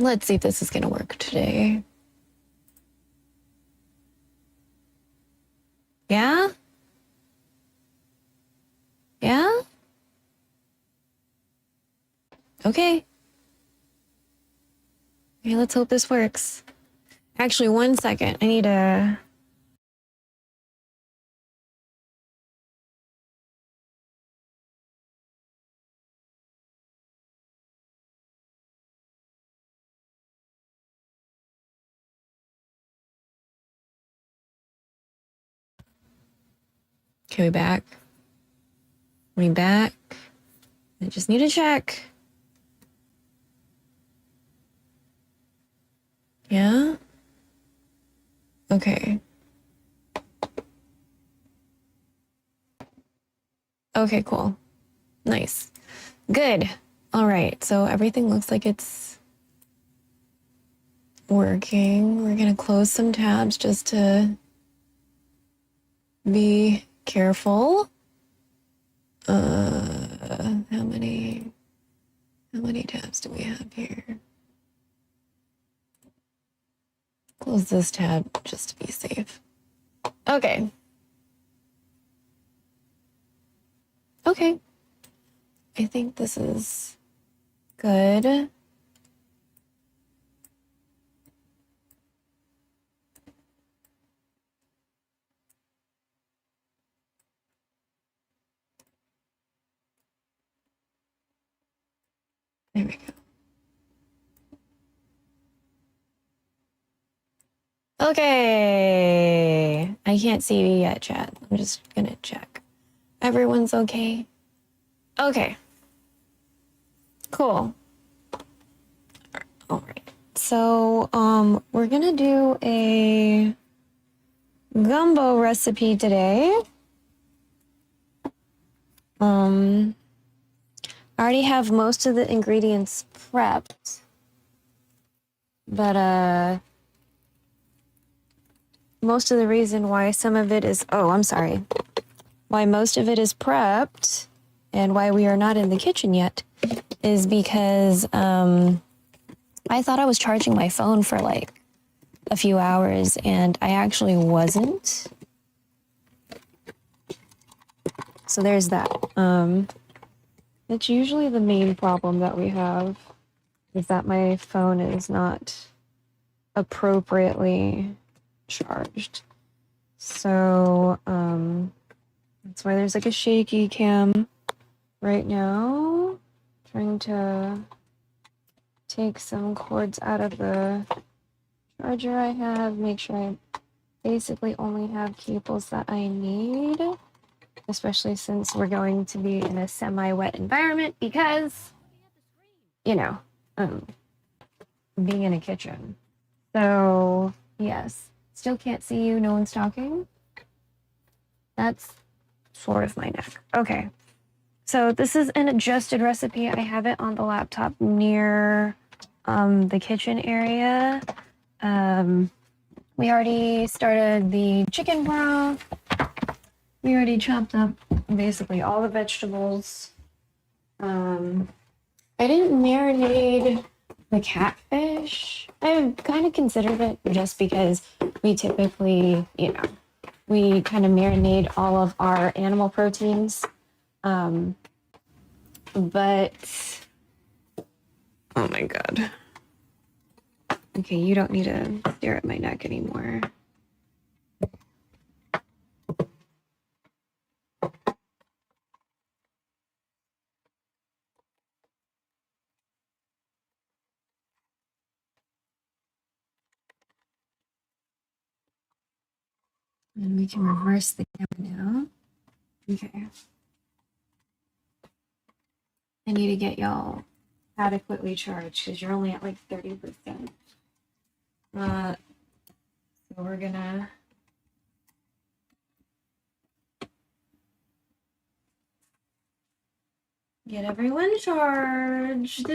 Let's see if this is gonna work today. Yeah? Yeah? Okay. Okay, let's hope this works. Actually, 1 second. I need to... Okay, we back. We back. I just need to check. Yeah? Okay. Okay, cool. Nice. Good. All right, so everything looks like it's working. We're gonna close some tabs just to be careful. How many tabs do we have here? Close this tab just to be safe. Okay. Okay. I think this is good. There we go. Okay. I can't see you yet, chat. I'm just gonna check. Everyone's okay? Okay. Cool. All right. So, we're gonna do a gumbo recipe today. I already have most of the ingredients prepped, but most of the reason why some of it is, why most of it is prepped and why we are not in the kitchen yet is because I thought I was charging my phone for like a few hours and I actually wasn't. So there's that. It's usually the main problem that we have is that my phone is not appropriately charged. So that's why there's like a shaky cam right now. Trying to take some cords out of the charger I have, make sure I basically only have cables that I need, especially since we're going to be in a semi-wet environment because, you know, being in a kitchen. So, yes, still can't see you, no one's talking. That's sort of my neck. Okay, so this is an adjusted recipe. I have it on the laptop near the kitchen area. We already started the chicken broth. We already chopped up basically all the vegetables. I didn't marinate the catfish. I kind of considered it just because we typically, we kind of marinate all of our animal proteins. But, oh my God. Okay, you don't need to stare at my neck anymore. And we can reverse the camera now. Okay. I need to get y'all adequately charged because you're only at like 30%. So we're gonna get everyone charged.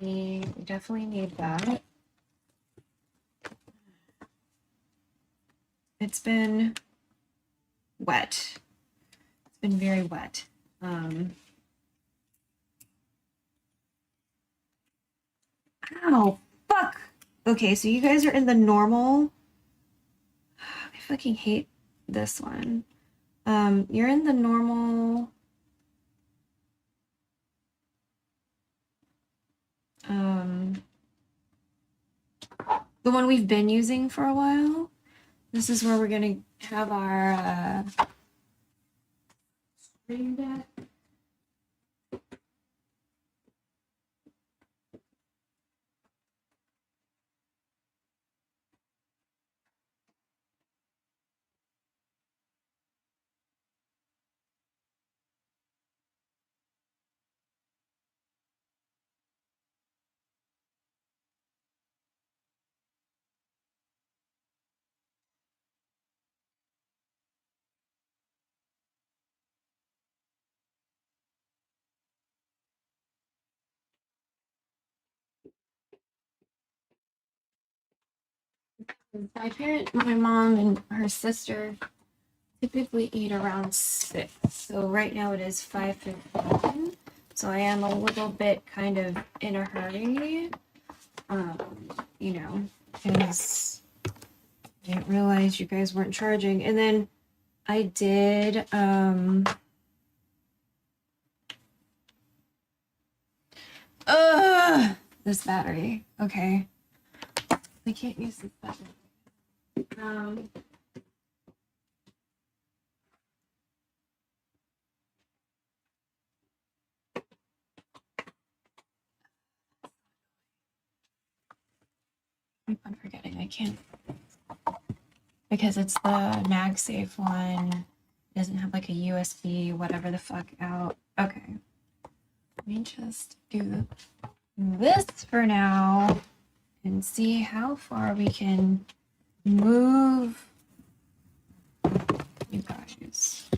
We definitely need that. It's been wet. It's been very wet. Ow, fuck. Okay, so you guys are in the normal. I fucking hate this one. You're in the normal. The one we've been using for a while. This is where we're gonna have our stream deck. My mom and her sister typically eat around 6. So right now it is 5:15. So I am a little bit kind of in a hurry. You know, because I didn't realize you guys weren't charging. And then I did this battery. Okay. I can't use this battery. I'm forgetting. I can't, because it's the MagSafe one. It doesn't have like a USB, whatever the fuck out. Okay. Let me just do this for now and see how far we can move you guys.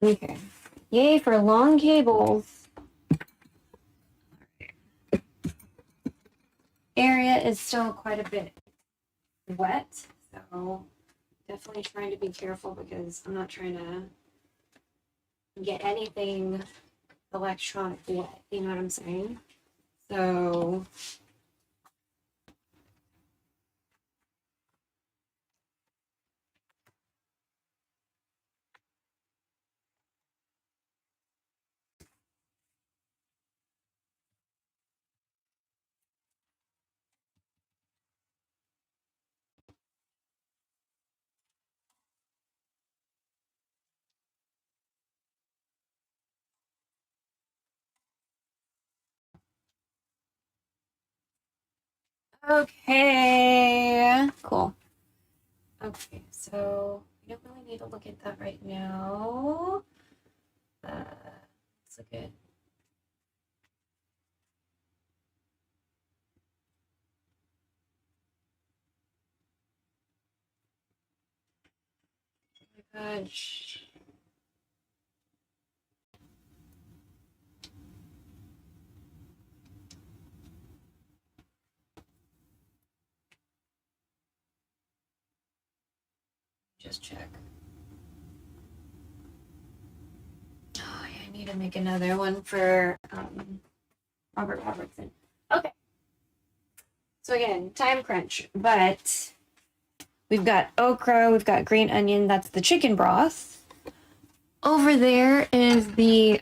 Okay. Yay for long cables. Area is still quite a bit wet, so definitely trying to be careful because I'm not trying to get anything electronic wet, you know what I'm saying? So okay, cool. Okay, so we don't really need to look at that right now. Let's look at gosh. Just check. Oh, yeah, I need to make another one for Robert Robertson. Okay. So again, time crunch, but we've got okra, we've got green onion, that's the chicken broth. Over there is the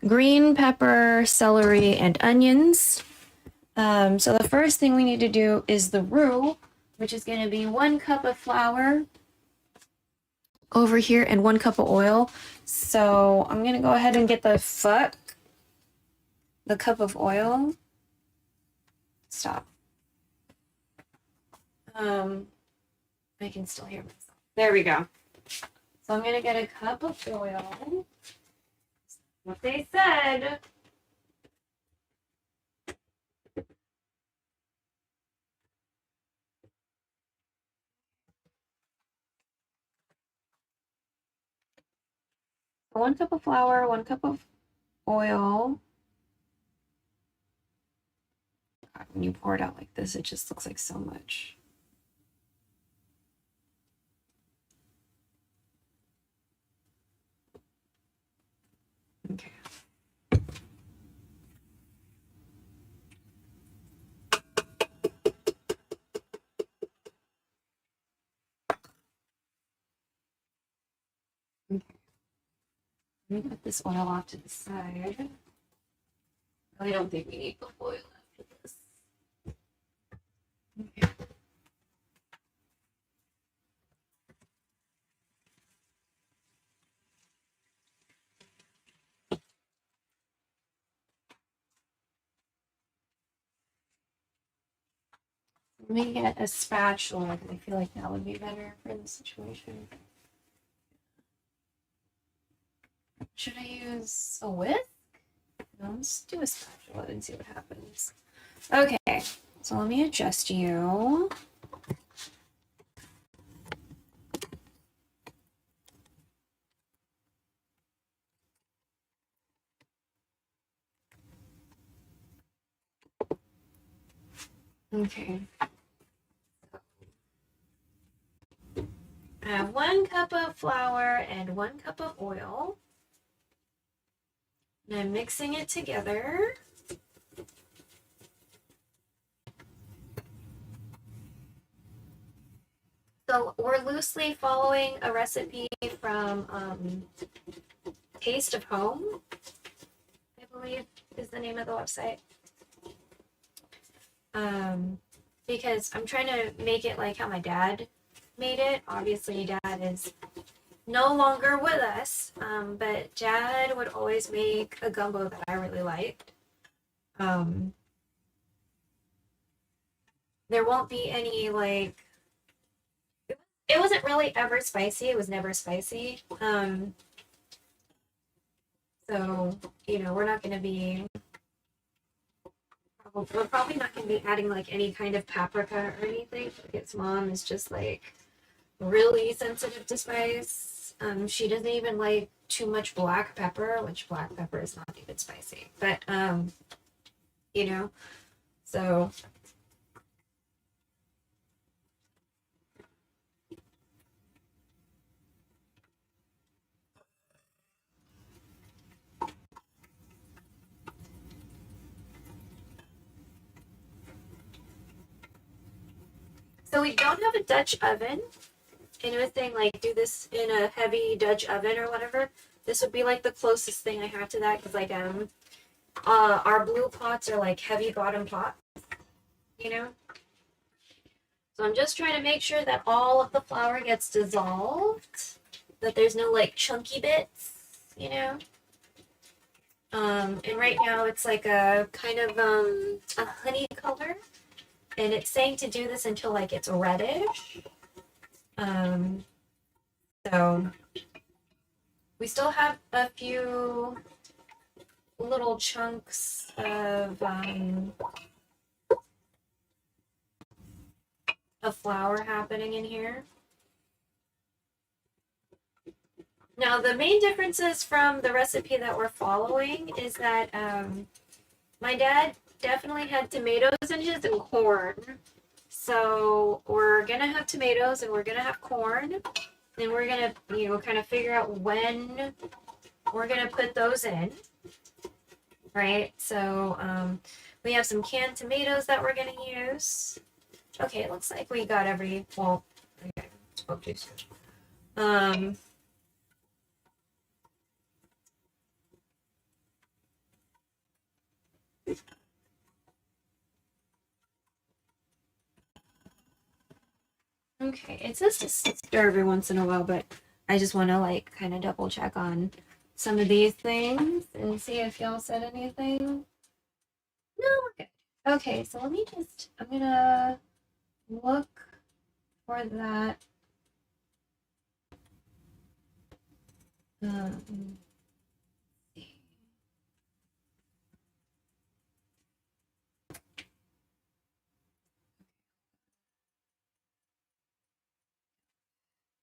green pepper, celery, and onions. So the first thing we need to do is the roux, which is going to be 1 cup of flour over here and 1 cup of oil. So I'm going to go ahead and get the cup of oil. Stop. I can still hear myself. There we go. So I'm gonna get a cup of oil. What they said. 1 cup of flour, 1 cup of oil. God, when you pour it out like this, it just looks like so much. Okay. Okay. Let me put this oil off to the side. I don't think we need the oil after this. Okay. Let me get a spatula because I feel like that would be better for the situation. Should I use a whisk? No, let's do a spatula and see what happens. Okay, so let me adjust you. Okay. I have 1 cup of flour and 1 cup of oil. And I'm mixing it together. So we're loosely following a recipe from Taste of Home, I believe is the name of the website. Because I'm trying to make it like how my dad made it. Obviously, Dad is no longer with us, but Dad would always make a gumbo that I really liked. There won't be any like, it wasn't really ever spicy. It was never spicy. So, you know, we're not going to be, we're probably not going to be adding like any kind of paprika or anything because Mom is just like really sensitive to spice. She doesn't even like too much black pepper, which black pepper is not even spicy, but, you know, so. So we don't have a Dutch oven. And it was saying like do this in a heavy Dutch oven or whatever. This would be like the closest thing I have to that because like our blue pots are like heavy bottom pots, you know. So I'm just trying to make sure that all of the flour gets dissolved, that there's no like chunky bits, you know. And right now it's like a kind of a honey color, and it's saying to do this until like it's reddish. So we still have a few little chunks of flour happening in here. Now, the main differences from the recipe that we're following is that my dad definitely had tomatoes in his and corn. So we're gonna have tomatoes and we're gonna have corn. And we're gonna, you know, kind of figure out when we're gonna put those in. Right? So we have some canned tomatoes that we're gonna use. Okay, it looks like we got well, okay, spoke too soon. Okay, it says to stir every once in a while, but I just want to like kind of double check on some of these things and see if y'all said anything. No, we're good. Okay, so let me just, I'm gonna look for that.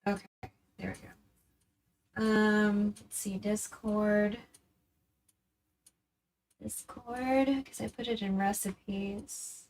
Okay, there we go. Let's see, Discord, because I put it in recipes.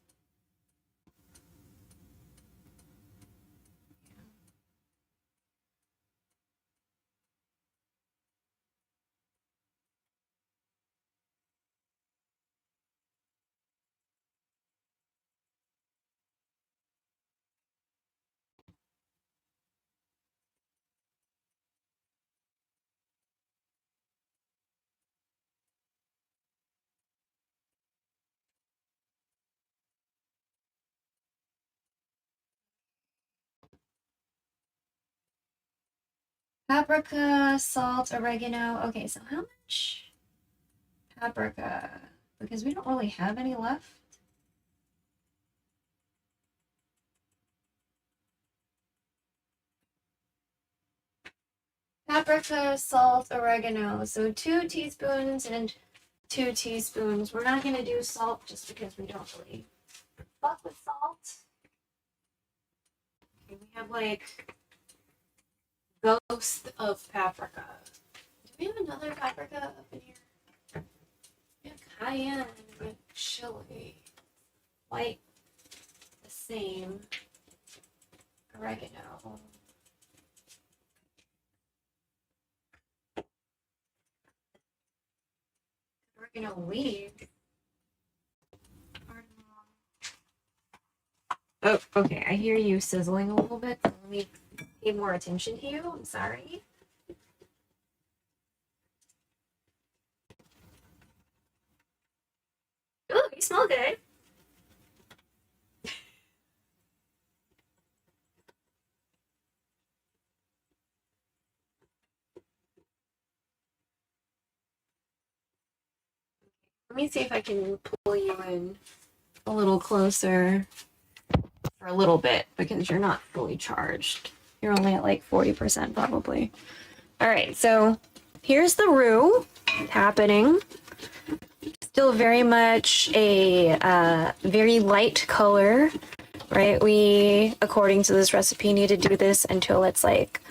Paprika, salt, oregano. Okay, so how much paprika? Because we don't really have any left. Paprika, salt, oregano. So 2 teaspoons and 2 teaspoons. We're not going to do salt just because we don't really fuck with salt. Okay, we have like ghost of paprika. Do we have another paprika up in here? We have cayenne, we have chili. Quite the same. Oregano. Oregano leaves. Oh, okay. I hear you sizzling a little bit. Let me pay more attention to you. I'm sorry. Oh, you smell good. Let me see if I can pull you in a little closer for a little bit because you're not fully charged. You're only at like 40% probably. All right, so here's the roux happening. Still very much a very light color, right? We, according to this recipe, need to do this until it's like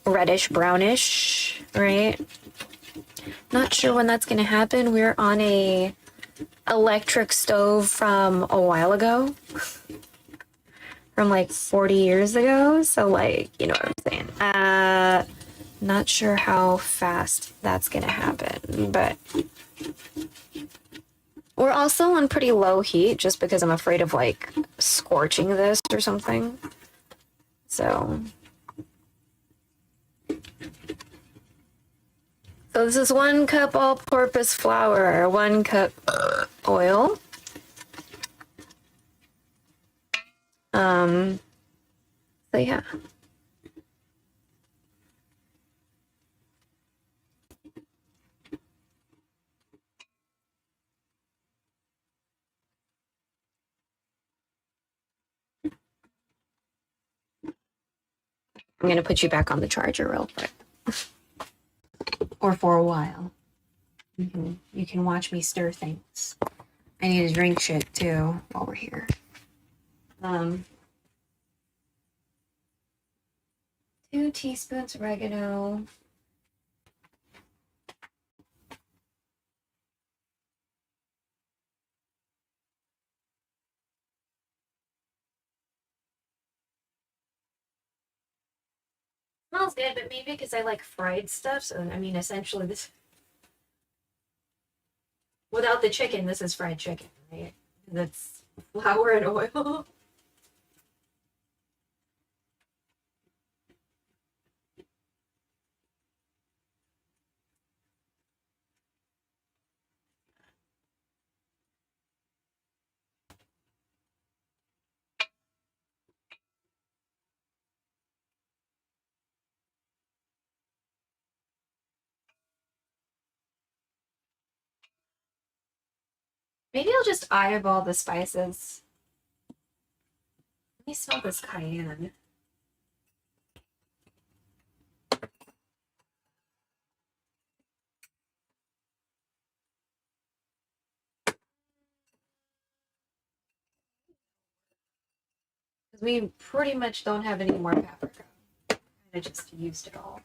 reddish brownish, right? Not sure when that's gonna happen. We're on a electric stove from a while ago, from like 40 years ago. So like, you know what I'm saying? Not sure how fast that's gonna happen, but we're also on pretty low heat just because I'm afraid of like scorching this or something. So this is 1 cup all-purpose flour, 1 cup oil. So yeah. I'm gonna put you back on the charger real quick. Or for a while. You can watch me stir things. I need to drink shit too while we're here. 2 teaspoons oregano. Smells good, but maybe because I like fried stuff. So I mean, essentially, this without the chicken, this is fried chicken, right? That's flour and oil. Maybe I'll just eyeball the spices. Let me smell this cayenne. We pretty much don't have any more paprika. I just used it all.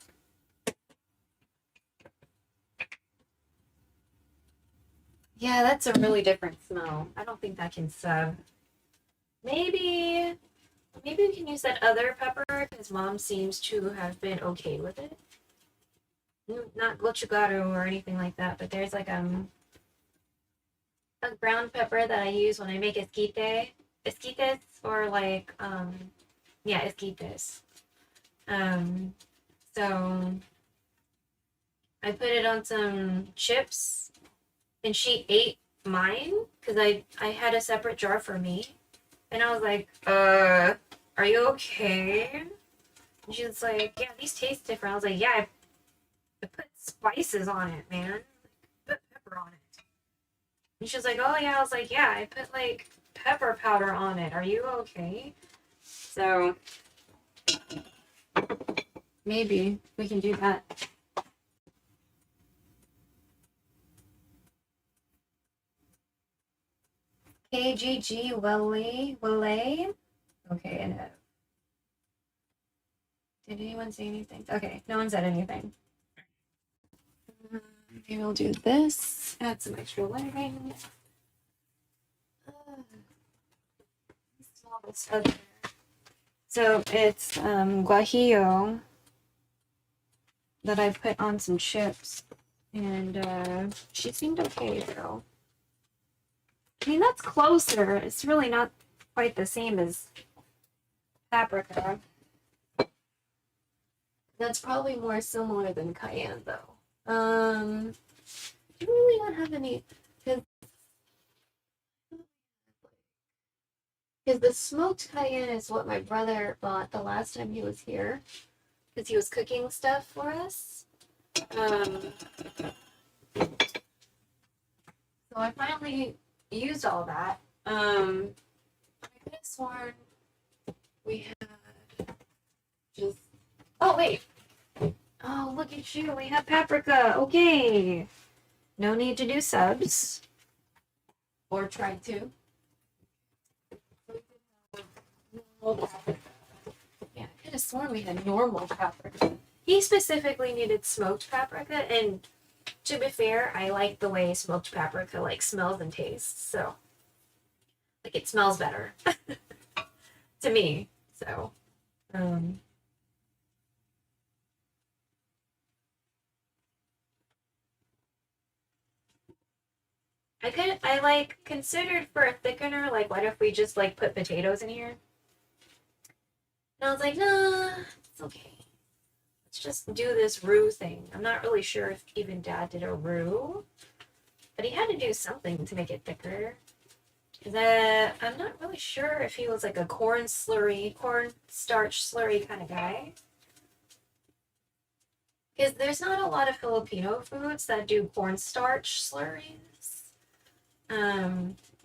Yeah, that's a really different smell. I don't think that can sub. Maybe we can use that other pepper because Mom seems to have been okay with it. Not gochugaru or anything like that, but there's like a ground pepper that I use when I make esquites or like yeah, esquites. So I put it on some chips and she ate mine because I had a separate jar for me. And I was like, are you okay? And she was like, yeah, these taste different. I was like, yeah, I put spices on it, man. I put pepper on it. And she was like, oh yeah. I was like, yeah, I put like pepper powder on it. Are you okay? So maybe we can do that. KGG Willie. Okay, and did anyone say anything? Okay, no one said anything. Maybe we'll do this. Add some extra layering. So it's guajillo that I put on some chips, and she seemed okay though. I mean, that's closer. It's really not quite the same as paprika. That's probably more similar than cayenne though. I really don't have any, because the smoked cayenne is what my brother bought the last time he was here, because he was cooking stuff for us. So I finally used all that. I could have sworn we had just. Oh wait. Oh, look at you. We have paprika. Okay. No need to do subs. Or try to. Yeah, I could have sworn we had normal paprika. He specifically needed smoked paprika, and to be fair, I like the way smoked paprika like smells and tastes. So, like it smells better to me. So, I like considered for a thickener, like what if we just like put potatoes in here? And I was like, nah, it's okay. Let's just do this roux thing. I'm not really sure if even Dad did a roux, but he had to do something to make it thicker. I'm not really sure if he was like a cornstarch slurry kind of guy. Because there's not a lot of Filipino foods that do cornstarch slurries.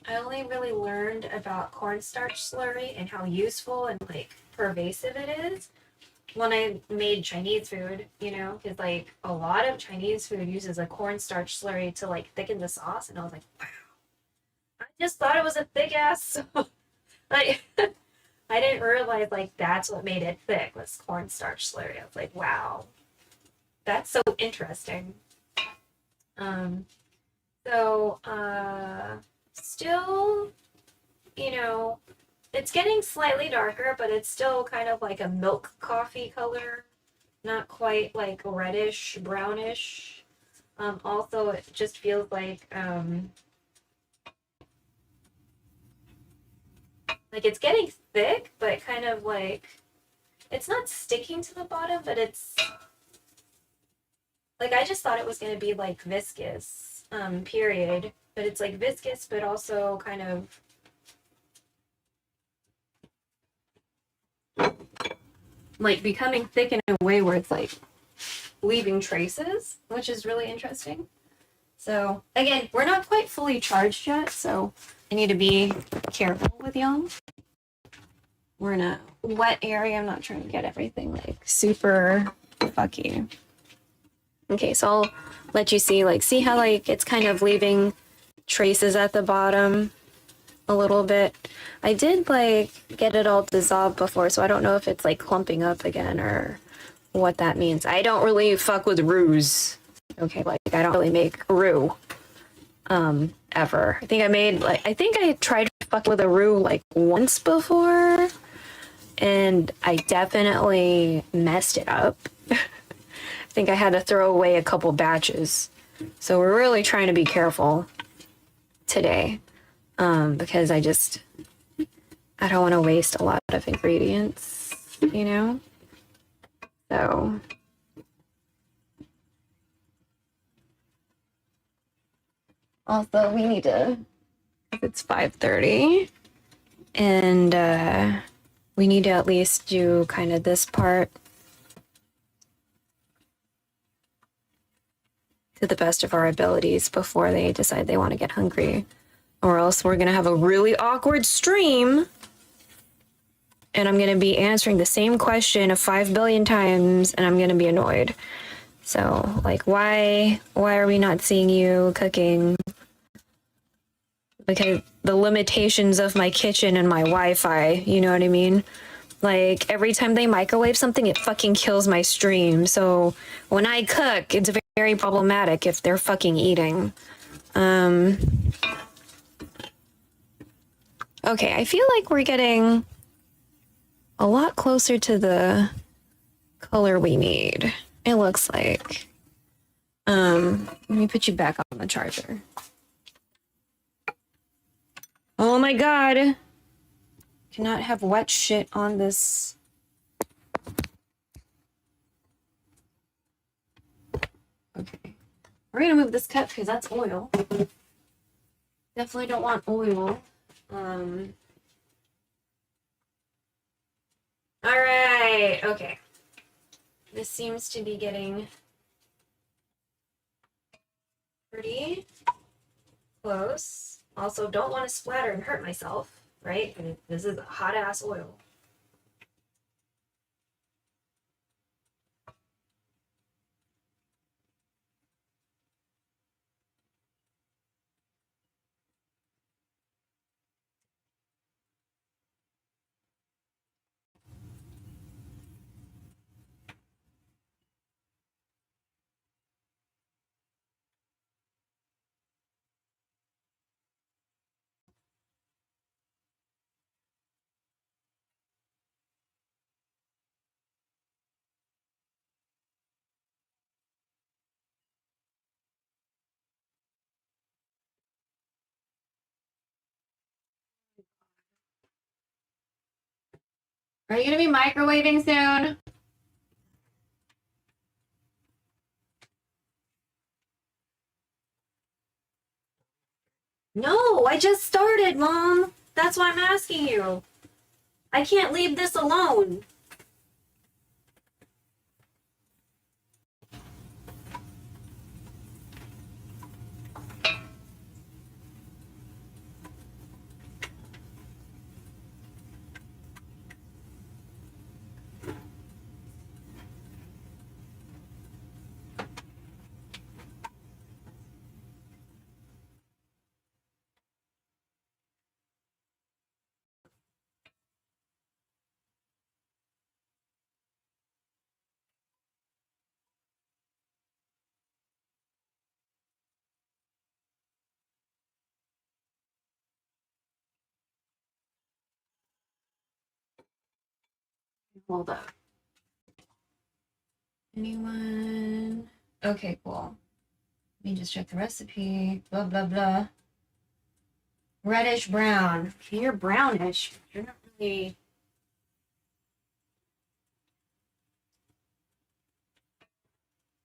I only really learned about cornstarch slurry and how useful and like pervasive it is when I made Chinese food, you know, because like a lot of Chinese food uses a cornstarch slurry to like thicken the sauce, and I was like, wow, I just thought it was a thick ass. Like, I didn't realize like that's what made it thick was cornstarch slurry. I was like, wow, that's so interesting. So still, you know, it's getting slightly darker, but it's still kind of like a milk coffee color, not quite like reddish, brownish. Also, it just feels like it's getting thick, but kind of like it's not sticking to the bottom, but it's like I just thought it was gonna be like viscous, period. But it's like viscous, but also kind of like becoming thick in a way where it's like leaving traces, which is really interesting. So again, we're not quite fully charged yet, so I need to be careful with y'all. We're in a wet area. I'm not trying to get everything like super fucky. Okay, so I'll let you see how like it's kind of leaving traces at the bottom. a little bit. I did like get it all dissolved before, so I don't know if it's like clumping up again or what that means. I don't really fuck with roux. Okay, like I don't really make roux ever. I think I tried to fuck with a roux like once before, and I definitely messed it up. I think I had to throw away a couple batches. So we're really trying to be careful today, because I don't want to waste a lot of ingredients, you know? So also we need to, it's 5:30, and we need to at least do kind of this part to the best of our abilities before they decide they want to get hungry, or else we're gonna have a really awkward stream and I'm gonna be answering the same question 5 billion times and I'm gonna be annoyed. So like, why are we not seeing you cooking? Because the limitations of my kitchen and my Wi-Fi, you know what I mean? Like, every time they microwave something, it fucking kills my stream. So when I cook, it's very problematic if they're fucking eating. Okay, I feel like we're getting a lot closer to the color we need, it looks like. Let me put you back on the charger. Oh my god! Cannot have wet shit on this. Okay. We're gonna move this cup because that's oil. Definitely don't want oil. Alright, okay. This seems to be getting pretty close. Also, don't want to splatter and hurt myself, right? And this is hot ass oil. Are you gonna be microwaving soon? No, I just started, Mom. That's why I'm asking you. I can't leave this alone. Hold up. Anyone? Okay, cool. Let me just check the recipe. Blah, blah, blah. Reddish brown. Okay, you're brownish. You're not really...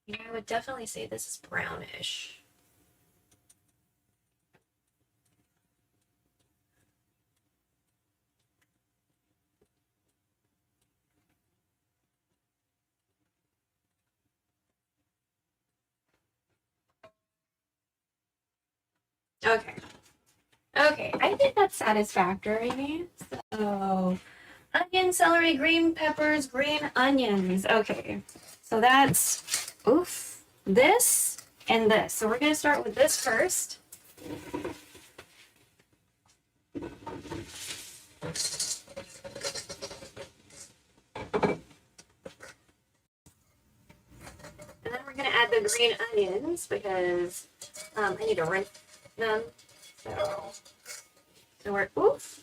You know, I would definitely say this is brownish. Okay. Okay, I think that's satisfactory. So, onion, celery, green peppers, green onions. Okay, so that's, oof, this and this. So we're gonna start with this first. green onions because I need to rinse them. So we're, oops.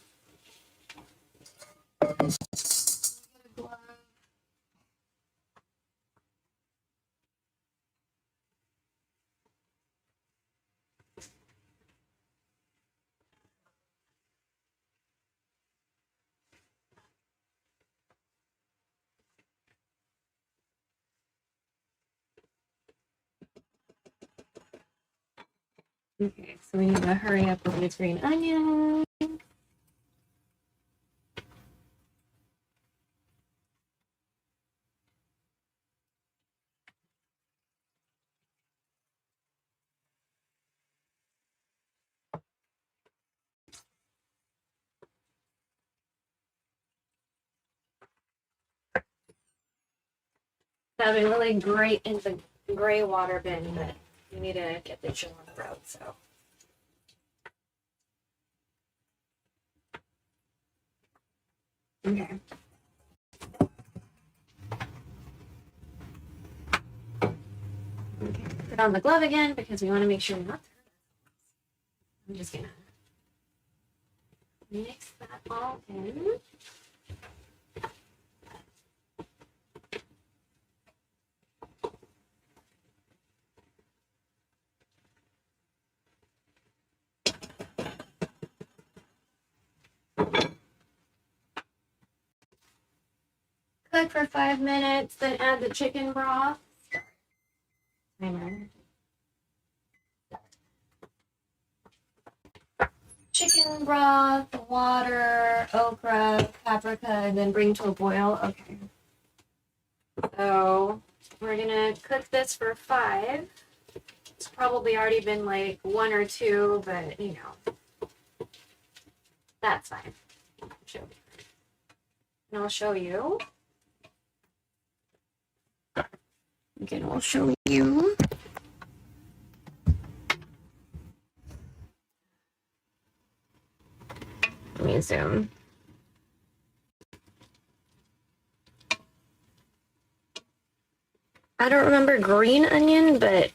Okay, so we need to hurry up with the green onion. That would be really great in the gray water bin, but you need to get the chill on the road, so. Okay. Okay. Put on the glove again because we want to make sure we're not. I'm just gonna mix that all in. Cook for 5 minutes, then add the chicken broth. Timer. Chicken broth, water, okra, paprika, and then bring to a boil. Okay. So we're gonna cook this for 5. It's probably already been like 1 or 2, but you know, that's fine. And I'll show you. Again, I'll show you. Let me zoom. I don't remember green onion, but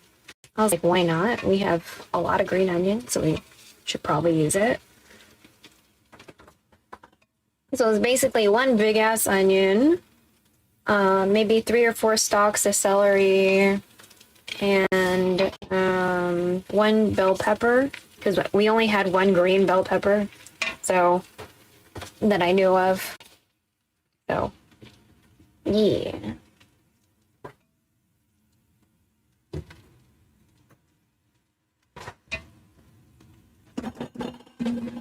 I was like, why not? We have a lot of green onion, so we should probably use it. So it's basically 1 big ass onion, maybe 3 or 4 stalks of celery, and 1 bell pepper, because we only had 1 green bell pepper, so that I knew of. So, yeah.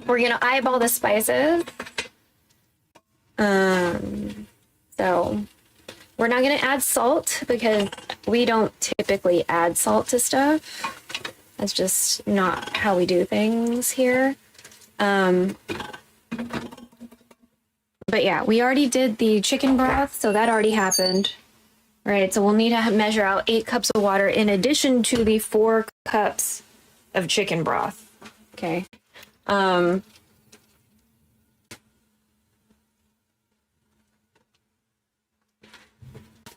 We're gonna eyeball the spices. So we're not gonna add salt because we don't typically add salt to stuff. That's just not how we do things here. But yeah, we already did the chicken broth, so that already happened. Right, so we'll need to measure out 8 cups of water in addition to the 4 cups of chicken broth. Okay.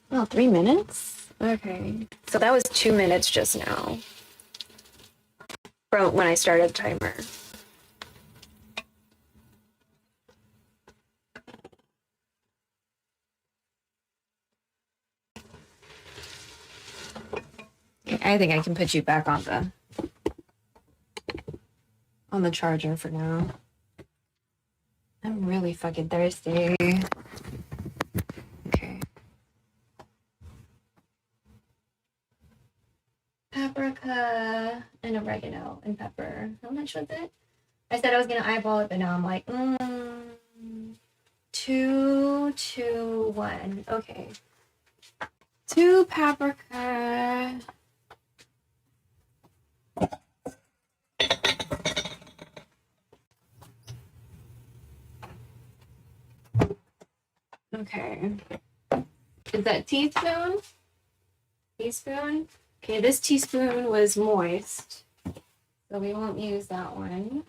Oh, 3 minutes? Okay. So that was 2 minutes just now. From when I started the timer. Okay, I think I can put you back on the charger for now. I'm really fucking thirsty. Okay. Paprika and oregano and pepper. How much was it? I said I was gonna eyeball it, but now I'm like, 2 to 1. Okay. 2 paprika. Okay. Is that teaspoon? Teaspoon? Okay, this teaspoon was moist, so we won't use that one.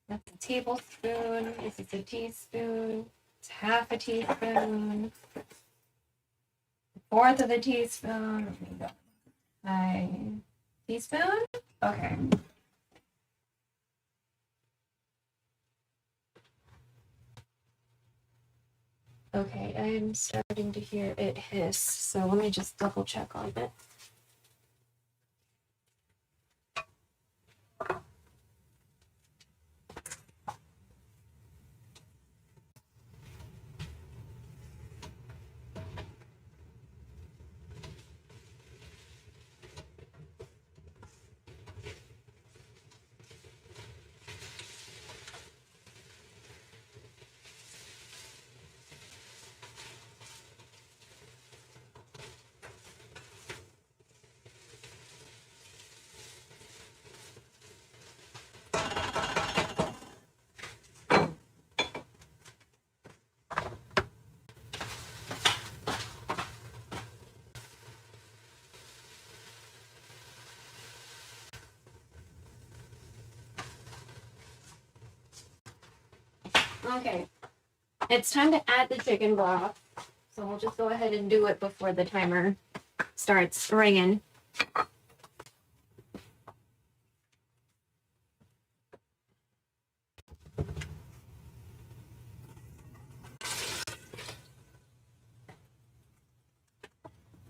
That's a tablespoon. This is a teaspoon. It's half a teaspoon. 4th of a teaspoon. Teaspoon? Okay. Okay, I'm starting to hear it hiss, so let me just double check on it. Okay, it's time to add the chicken broth. So we'll just go ahead and do it before the timer starts ringing.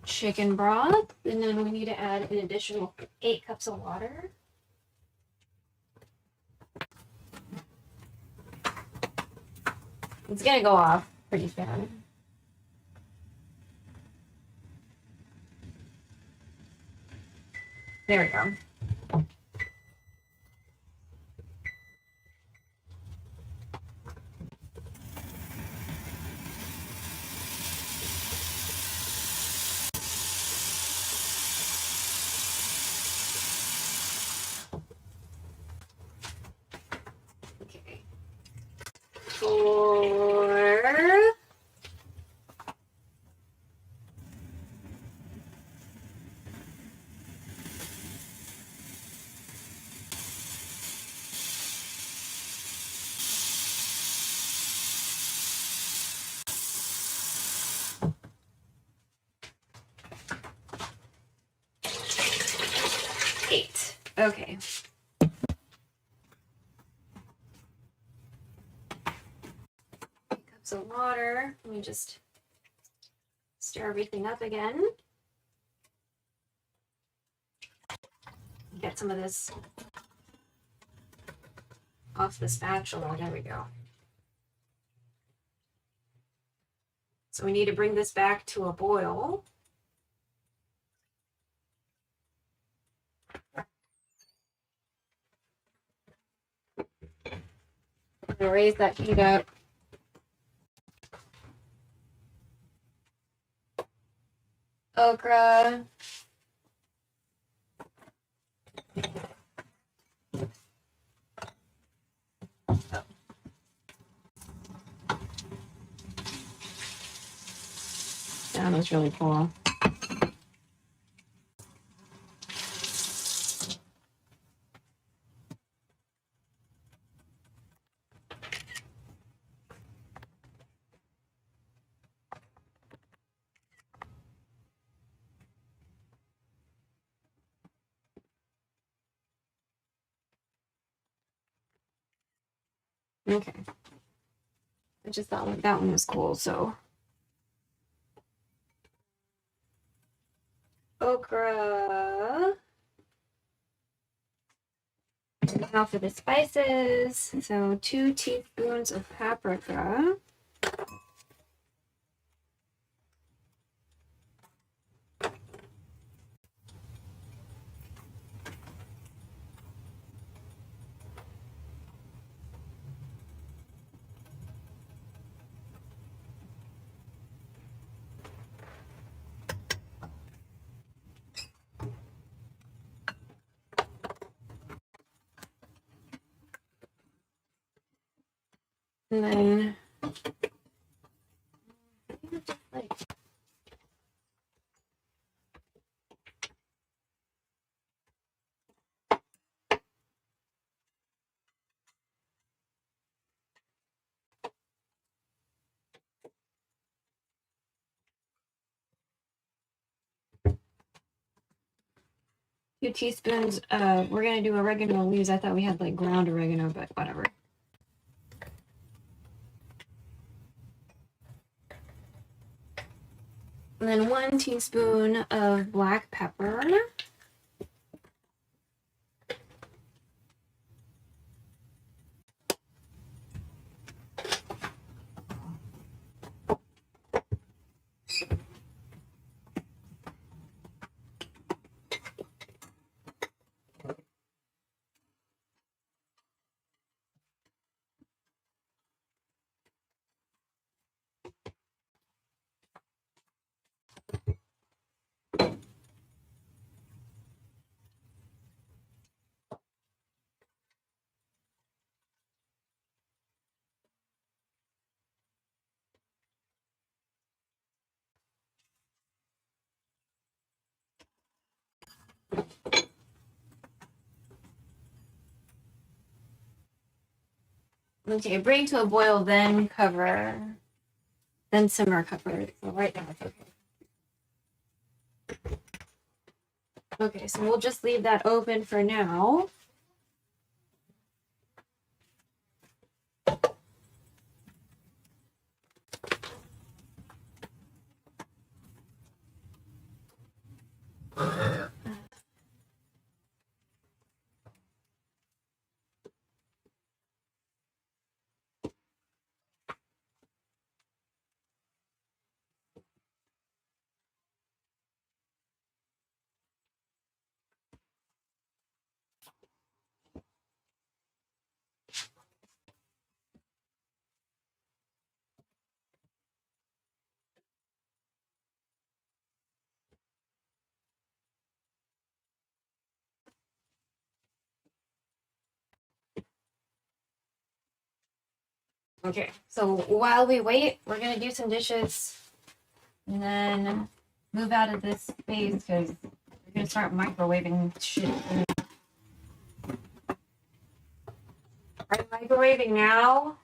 Chicken broth, and then we need to add an additional 8 cups of water. It's gonna go off pretty soon. There we go. Okay. 4. 8. Okay. Cups of water. Let me just stir everything up again. Get some of this off the spatula. There we go. So we need to bring this back to a boil. I'm gonna raise that heat up. Okra. That was really cool. Okay. I just thought that one was cool, so. Okra. Now for the spices. So 2 teaspoons of paprika. And then 2 teaspoons of, we're gonna do oregano leaves. I thought we had like ground oregano, but whatever. And then 1 teaspoon of black pepper. Okay, bring to a boil, then cover, then simmer cover. So right now it's okay. Okay, so we'll just leave that open for now. Okay, so while we wait, we're gonna do some dishes and then move out of this space because we're gonna start microwaving shit. Are you microwaving now?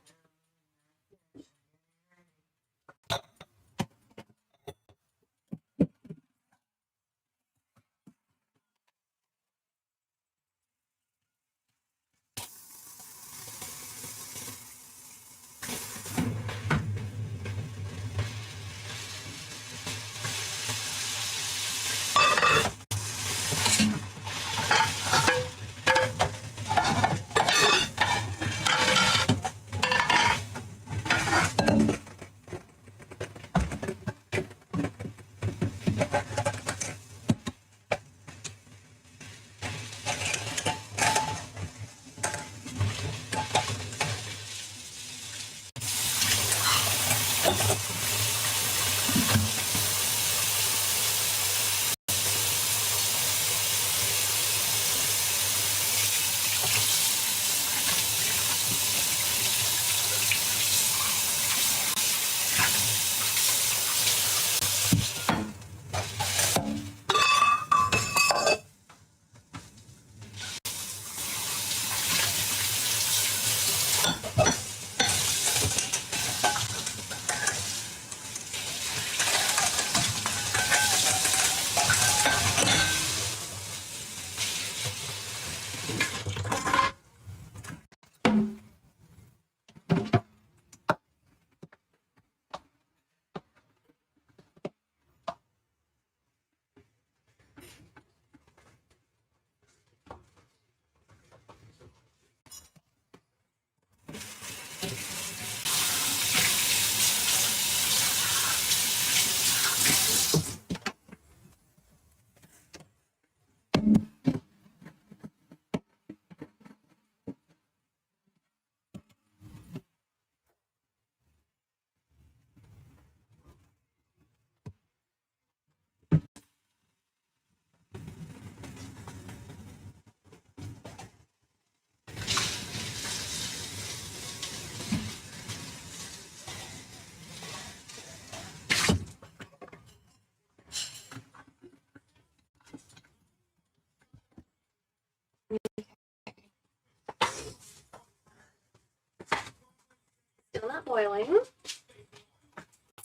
Still not boiling.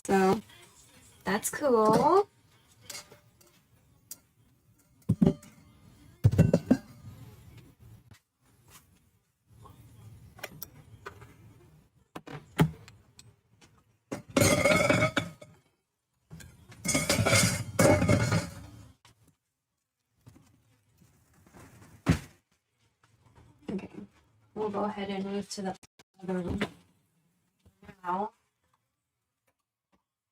So that's cool. go ahead and move to the other room now.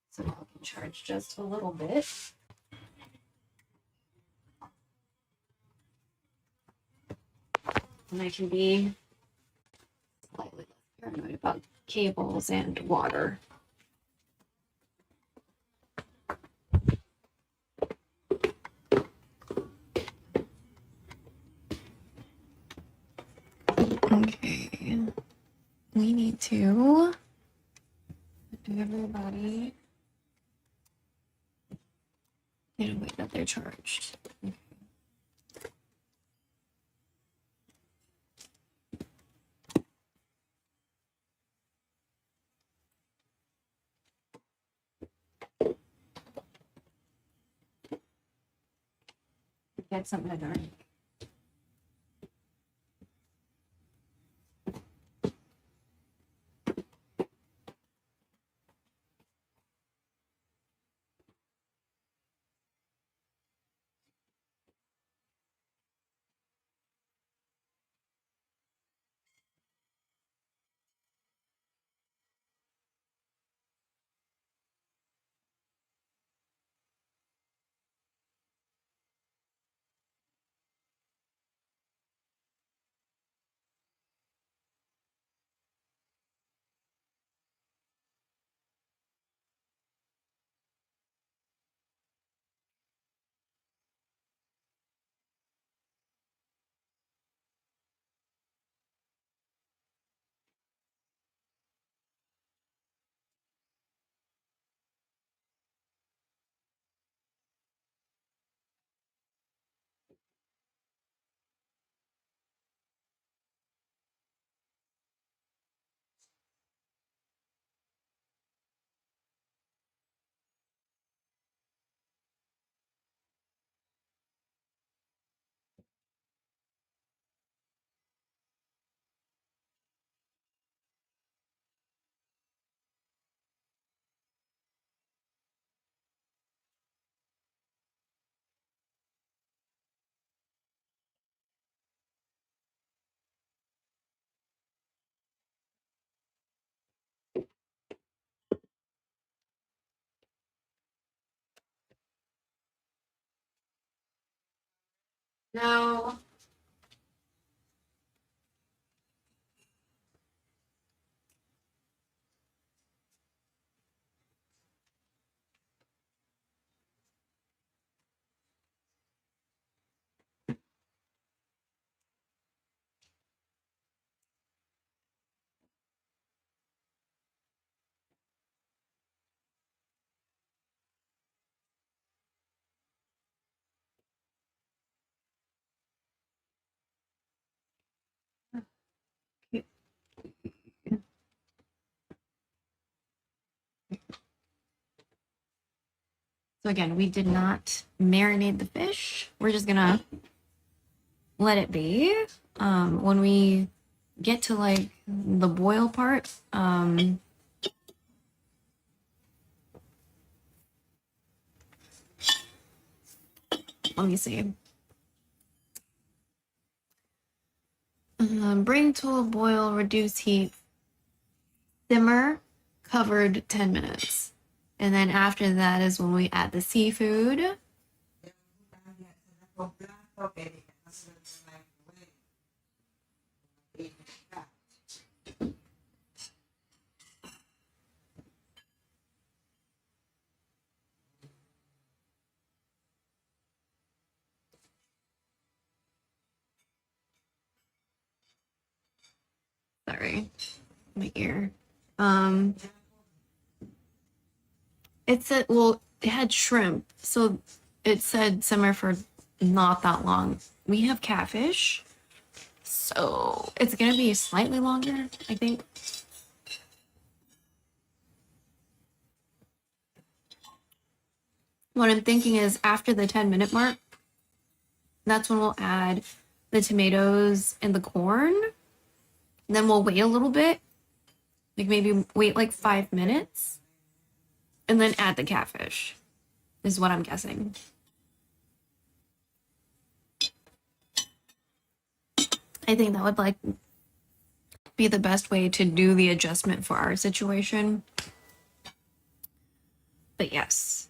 So now I can charge just a little bit. And I can be slightly less paranoid about cables and water. Okay. We need to everybody wait that they're charged. Okay. Get something to drink. Now, so again, we did not marinate the fish. We're just gonna let it be. When we get to like the boil part, let me see. Bring to a boil, reduce heat, simmer, covered 10 minutes. And then after that is when we add the seafood. Sorry, my ear. It said, well, it had shrimp, so it said simmer for not that long. We have catfish, so it's gonna be slightly longer, I think. What I'm thinking is after the 10-minute mark, that's when we'll add the tomatoes and the corn. And then we'll wait a little bit, like maybe wait like 5 minutes, and then add the catfish, is what I'm guessing. I think that would like be the best way to do the adjustment for our situation. But yes.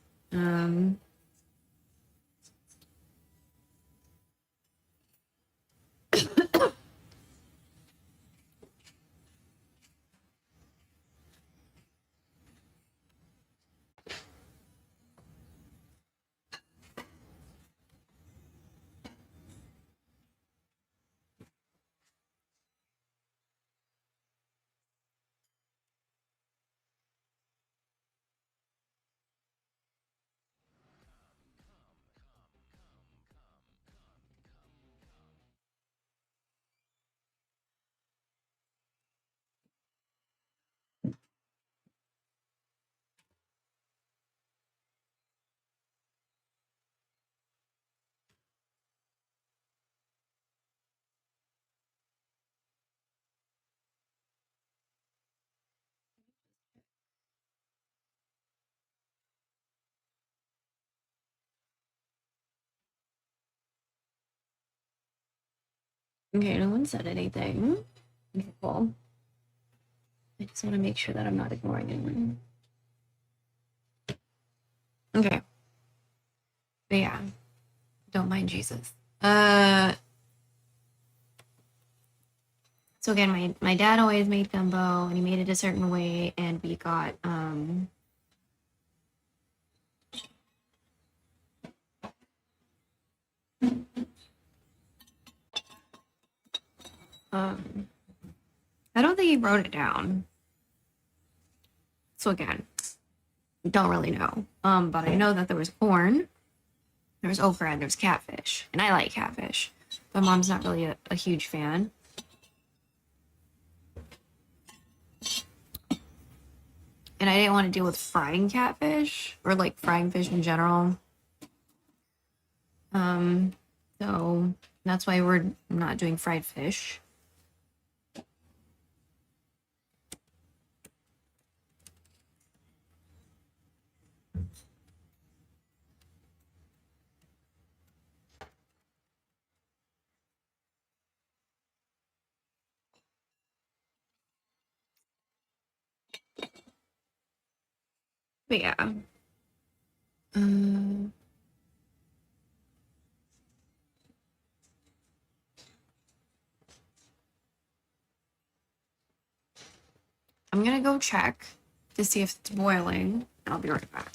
Okay, no one said anything. Okay, cool. I just want to make sure that I'm not ignoring anyone. Okay. But yeah, don't mind Jesus. So again, my dad always made gumbo, and he made it a certain way, and we got I don't think he wrote it down. So again, don't really know. But I know that there was corn, there was okra, and there was catfish, and I like catfish. But mom's not really a huge fan. And I didn't want to deal with frying catfish or like frying fish in general. So that's why we're not doing fried fish. But yeah. I'm gonna go check to see if it's boiling. I'll be right back.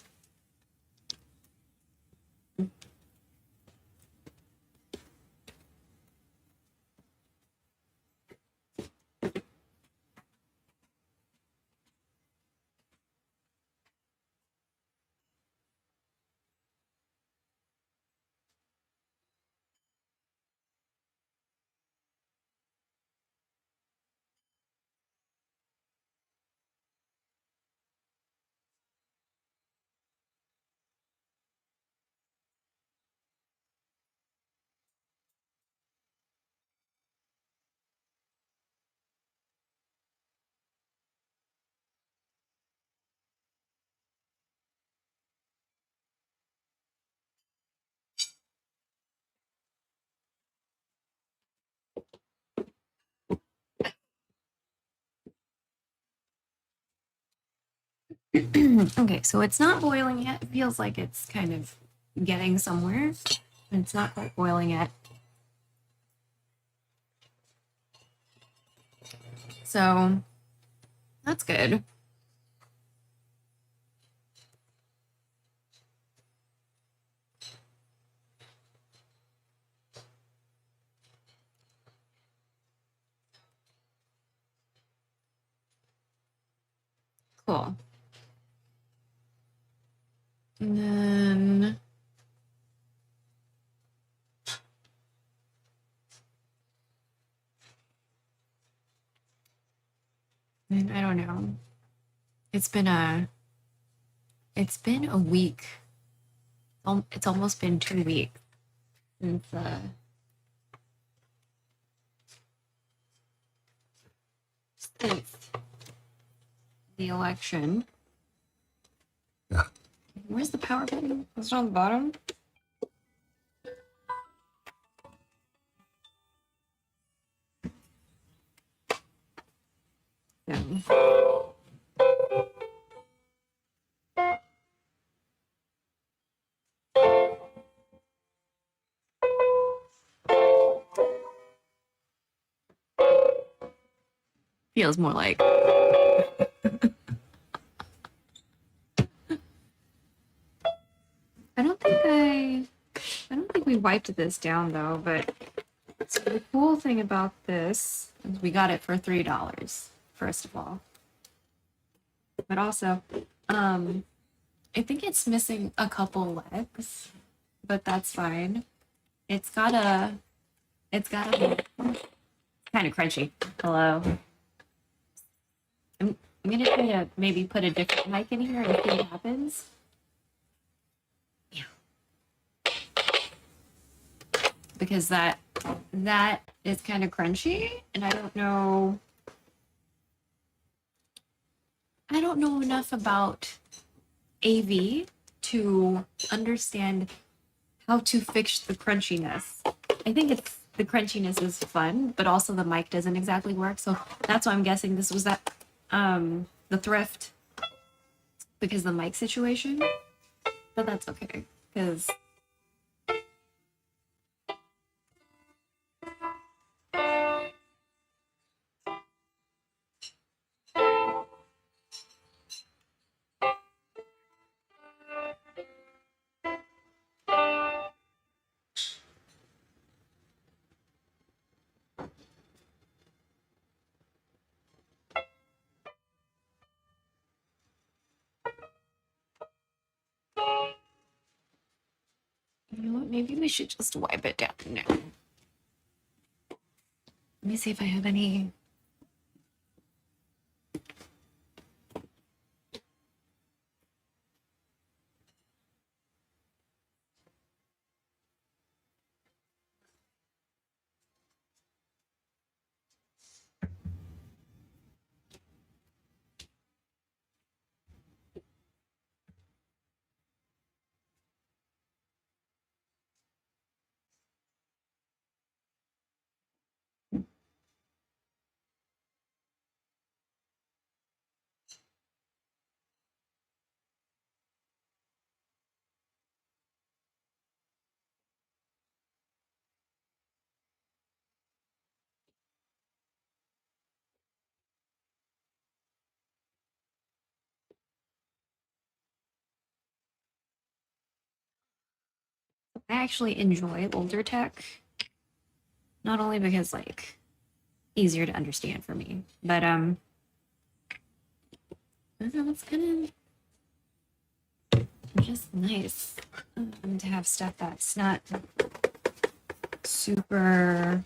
Okay, so it's not boiling yet. It feels like it's kind of getting somewhere. It's not quite boiling yet. So that's good. Cool. And then I don't know. It's been a week. It's almost been 2 weeks since the election. Yeah. Where's the power button? Is it on the bottom? Feels more like I don't think we wiped this down though, but so the cool thing about this is we got it for $3, first of all. But also, I think it's missing a couple legs, but that's fine. It's got a kind of crunchy. Hello. I'm gonna try to maybe put a different mic in here and see what happens. Yeah. Because that is kind of crunchy, and I don't know enough about AV to understand how to fix the crunchiness. I think it's the crunchiness is fun, but also the mic doesn't exactly work. So that's why I'm guessing this was that the thrift because the mic situation. But that's okay because you know what? Maybe we should just wipe it down now. Let me see if I have any. I actually enjoy older tech, not only because like easier to understand for me, but I don't know, it's kind of just nice to have stuff that's not super.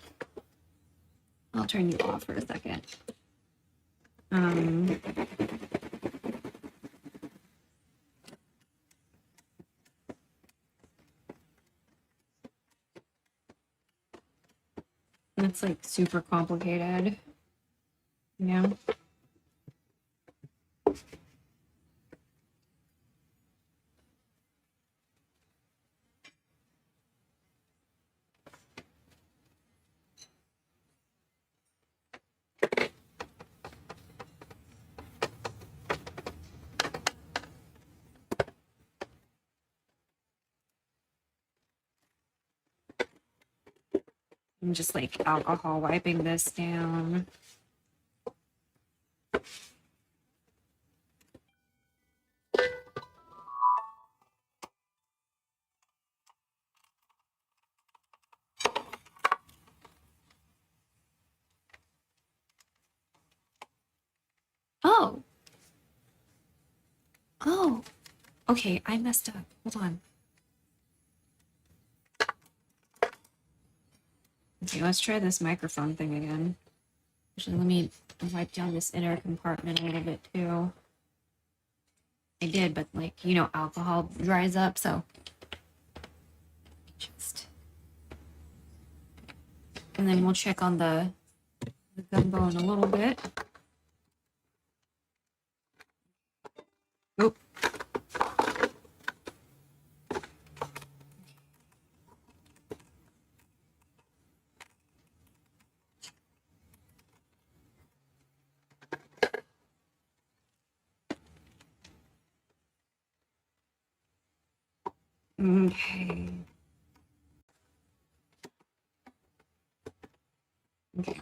I'll turn you off for a second. It's like super complicated, you know? I'm just like alcohol wiping this down. Oh. Oh. Okay, I messed up. Hold on. Okay, let's try this microphone thing again. Actually, let me wipe down this inner compartment a little bit too. I did, but like, you know, alcohol dries up, so just. And then we'll check on the gumbo in a little bit. Oop. Okay. Okay.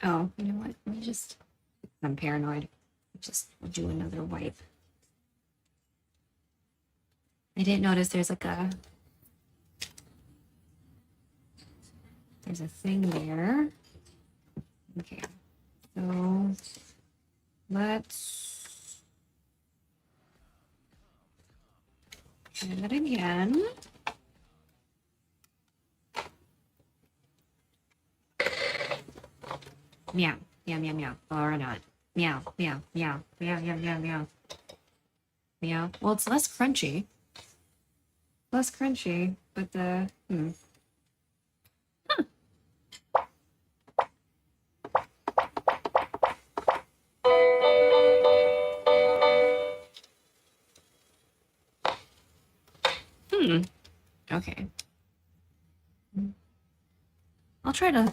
Oh, you know what? Let me just. I'm paranoid. Just do another wipe. I didn't notice there's like a. There's a thing there. Okay. So let's try that again. Meow, meow, meow, meow, or not. Meow, meow, meow, meow, meow, meow, meow. Meow. Well, it's less crunchy. Less crunchy, but the Okay. I'll try to.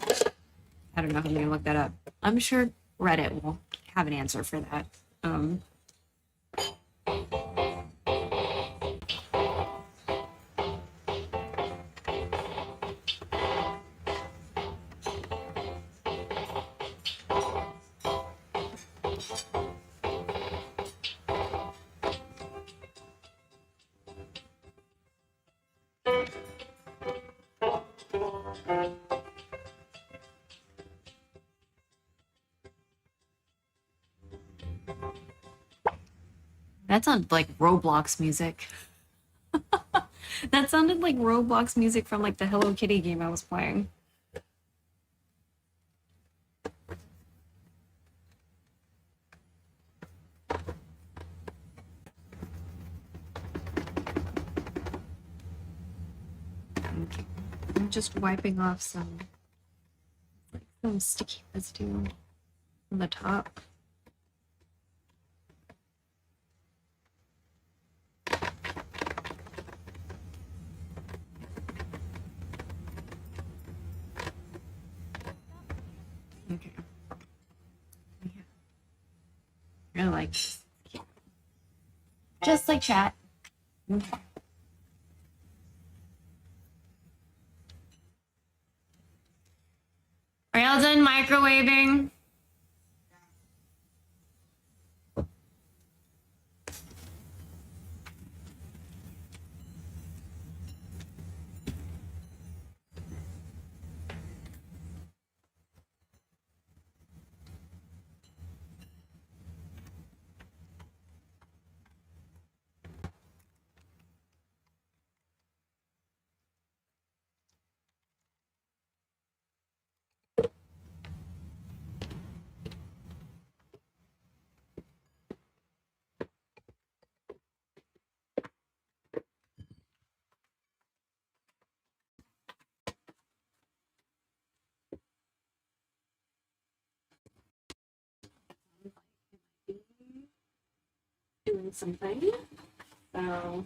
I don't know if I'm gonna look that up. I'm sure Reddit will have an answer for that. That sounded like Roblox music. That sounded like Roblox music from like the Hello Kitty game I was playing. Okay. I'm just wiping off some sticky residue on the top. Okay. I like this. Just like chat. Okay. Are y'all done microwaving? Doing something. So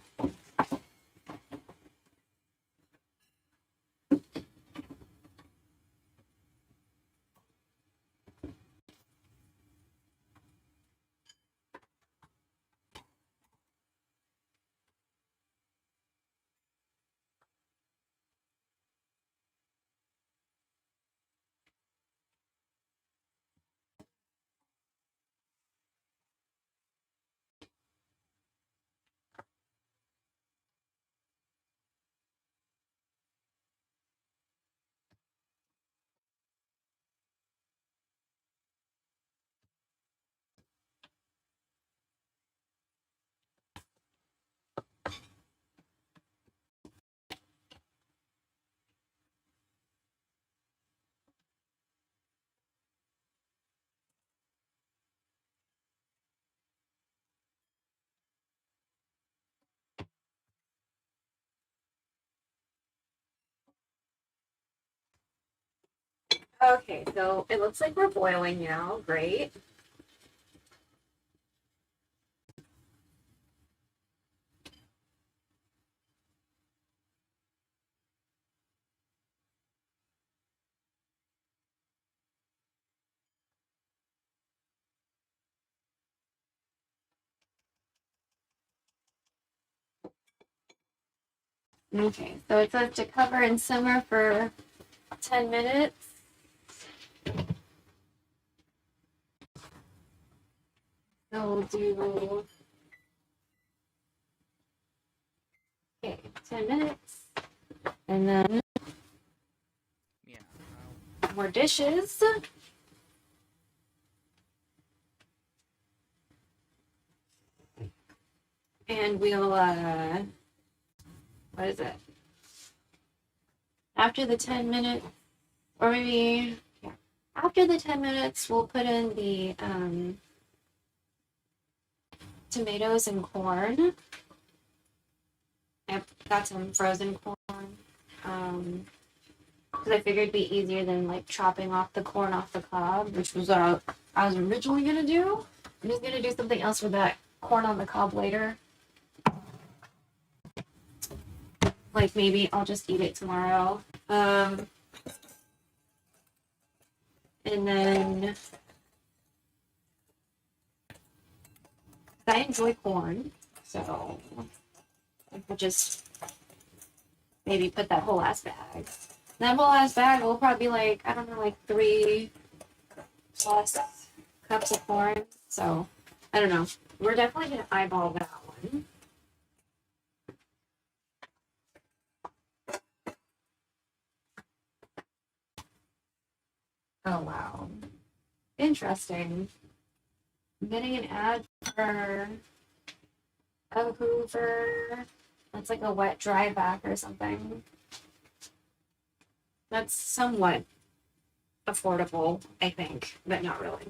okay, so it looks like we're boiling now. Great. Okay, so it says to cover and simmer for 10 minutes. So we'll do, okay, 10 minutes. And then more dishes. And we'll, what is it? After the 10 minutes, or maybe, yeah, after the 10 minutes, we'll put in the tomatoes and corn. I've got some frozen corn. Because I figured it'd be easier than like chopping off the corn off the cob, which was what I was originally gonna do. I'm just gonna do something else with that corn on the cob later. Like maybe I'll just eat it tomorrow. And then I enjoy corn, so I could just maybe put that whole ass bag. That whole ass bag will probably be like, I don't know, like 3+ cups of corn. So I don't know. We're definitely gonna eyeball that one. Oh wow. Interesting. I'm getting an ad for a Hoover. That's like a wet dry vac or something. That's somewhat affordable, I think, but not really.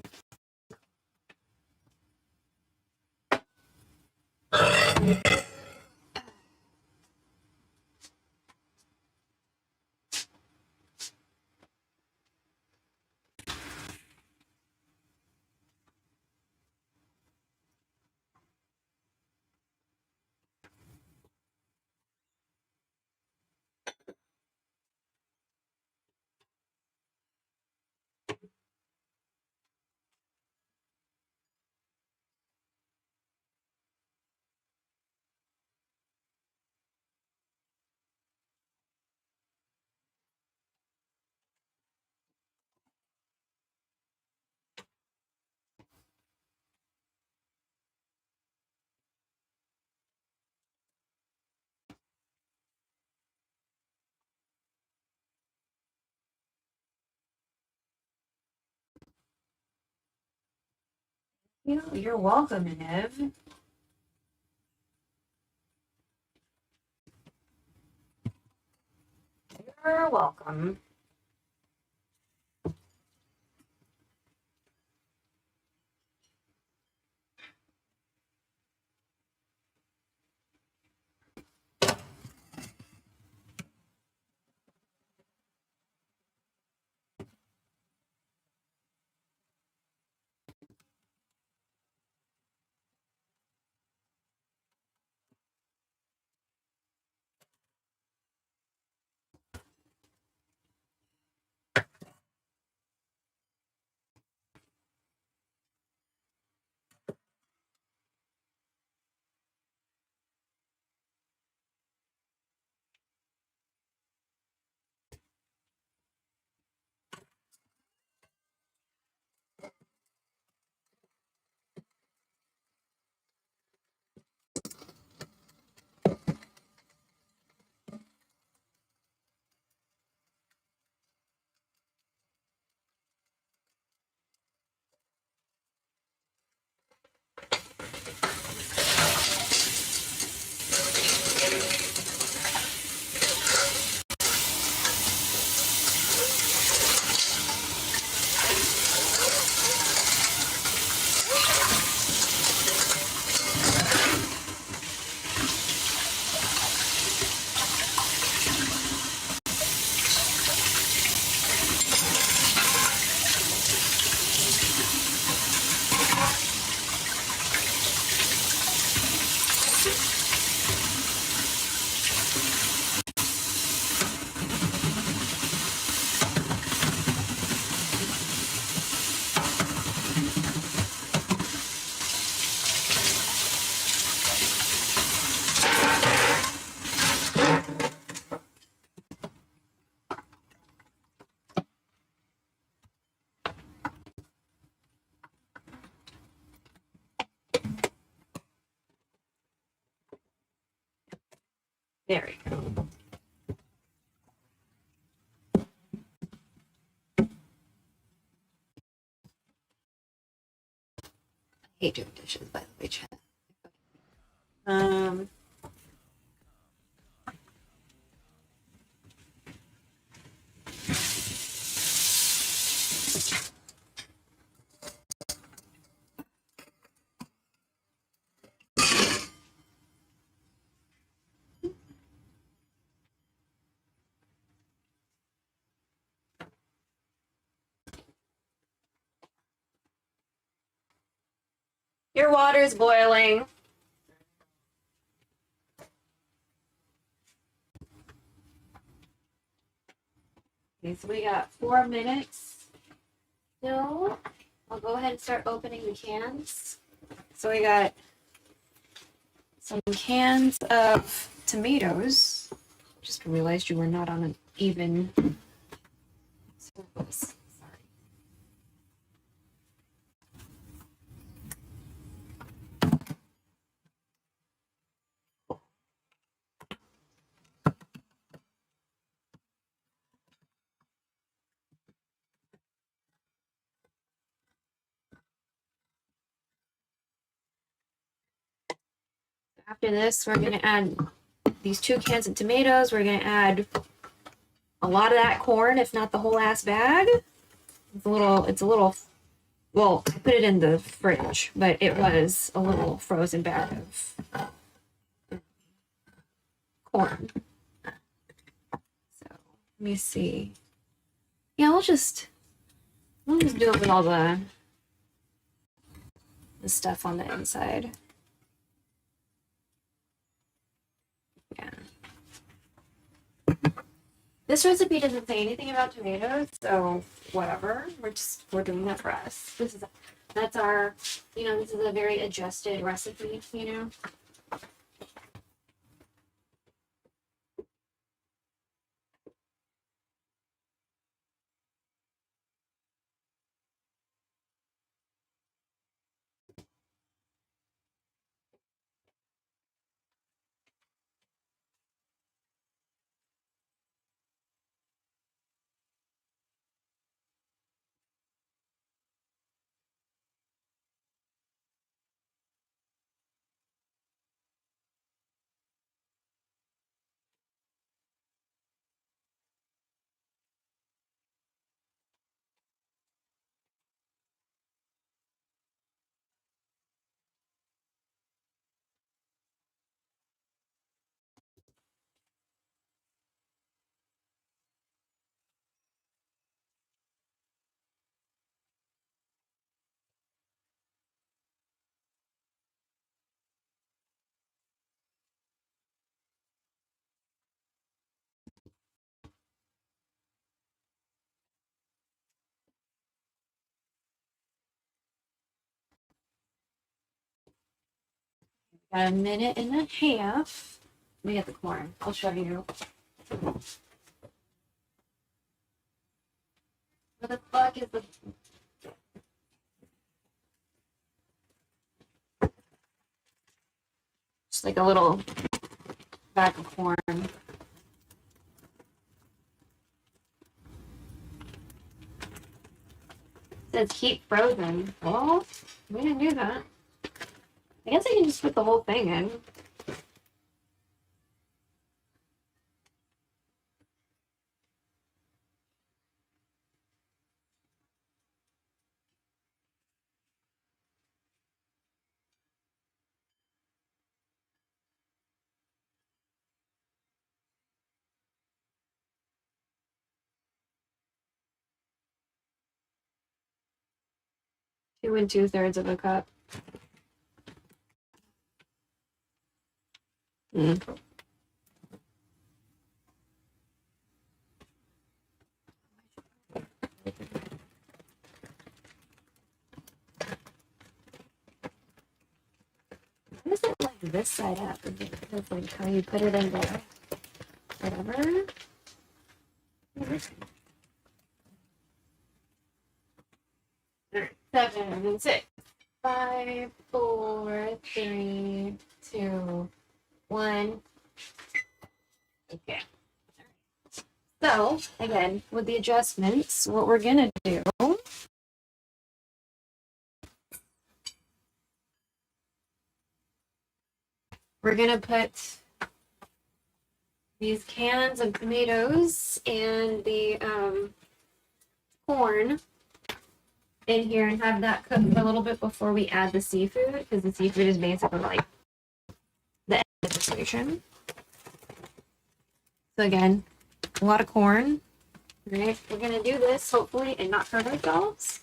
You know, you're welcome, Niv. You're welcome. There we go. I hate doing dishes, by the way, chat. Your water's boiling. Okay, so we got 4 minutes still. I'll go ahead and start opening the cans. So we got some cans of tomatoes. Just realized you were not on an even surface. Sorry. After this, we're gonna add these 2 cans of tomatoes. We're gonna add a lot of that corn, if not the whole ass bag. It's a little, well, I put it in the fridge, but it was a little frozen bag of corn. So let me see. Yeah, we'll just do it with all the stuff on the inside. Yeah. This recipe doesn't say anything about tomatoes, so whatever. We're doing that for us. That's our, this is a very adjusted recipe, 1.5 minutes. Let me get the corn. I'll show you. What the fuck is the... Just like a little bag of corn. It says keep frozen. Well, we didn't do that. I guess I can just put the whole thing in. Two and 2/3 of a cup. Mm. Why is it like this side up? Because like how you put it in there. Whatever. 7, 6, 5, 4, 3, 2, 1. Okay. So, again, with the adjustments, what we're gonna do we're gonna put these cans of tomatoes and the corn in here and have that cook for a little bit before we add the seafood, because the seafood is basically like the end of the situation. So again, a lot of corn. Right? We're gonna do this hopefully and not hurt ourselves.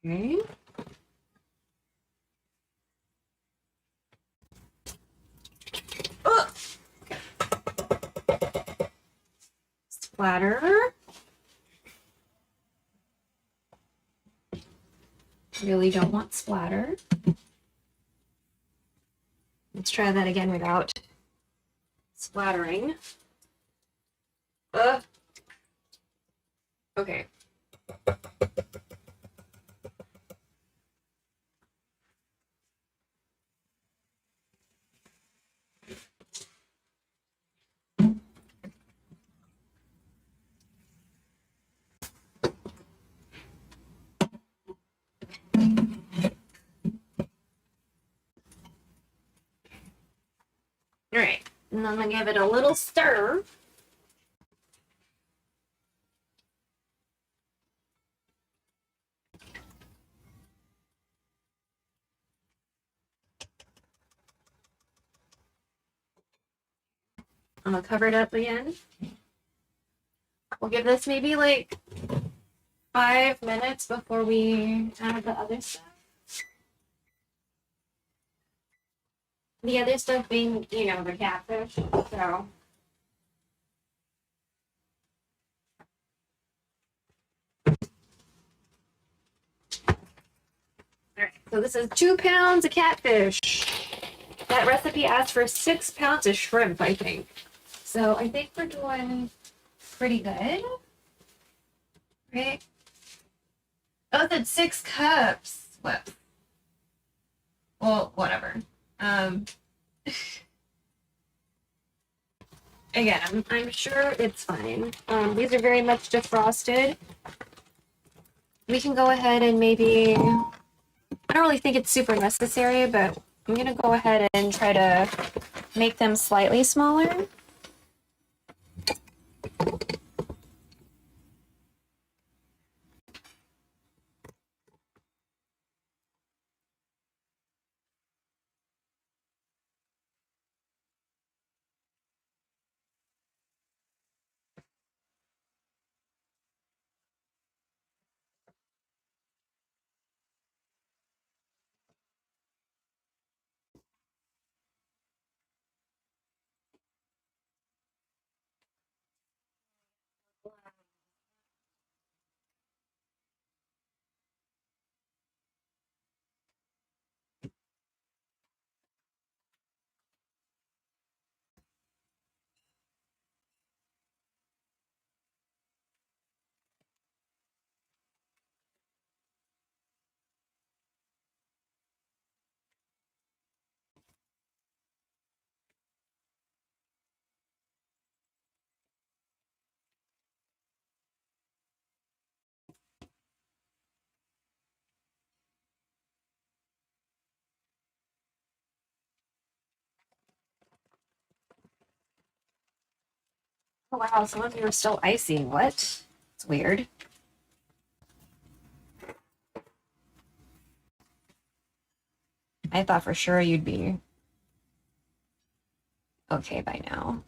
Okay. Oh! Splatter. Really don't want splatter. Let's try that again without splattering. Okay. All right. And I'm gonna give it a little stir. I'm gonna cover it up again. We'll give this maybe like 5 minutes before we add the other stuff. The other stuff being, the catfish. So. Alright, so this is 2 pounds of catfish. That recipe asked for 6 pounds of shrimp, I think. So I think we're doing pretty good. Right? Oh, it said 6 cups. What? Well, whatever. Again, I'm sure it's fine. These are very much defrosted. We can go ahead and maybe, I don't really think it's super necessary, but I'm gonna go ahead and try to make them slightly smaller. Oh wow, some of you are still icy. What? It's weird. I thought for sure you'd be okay by now.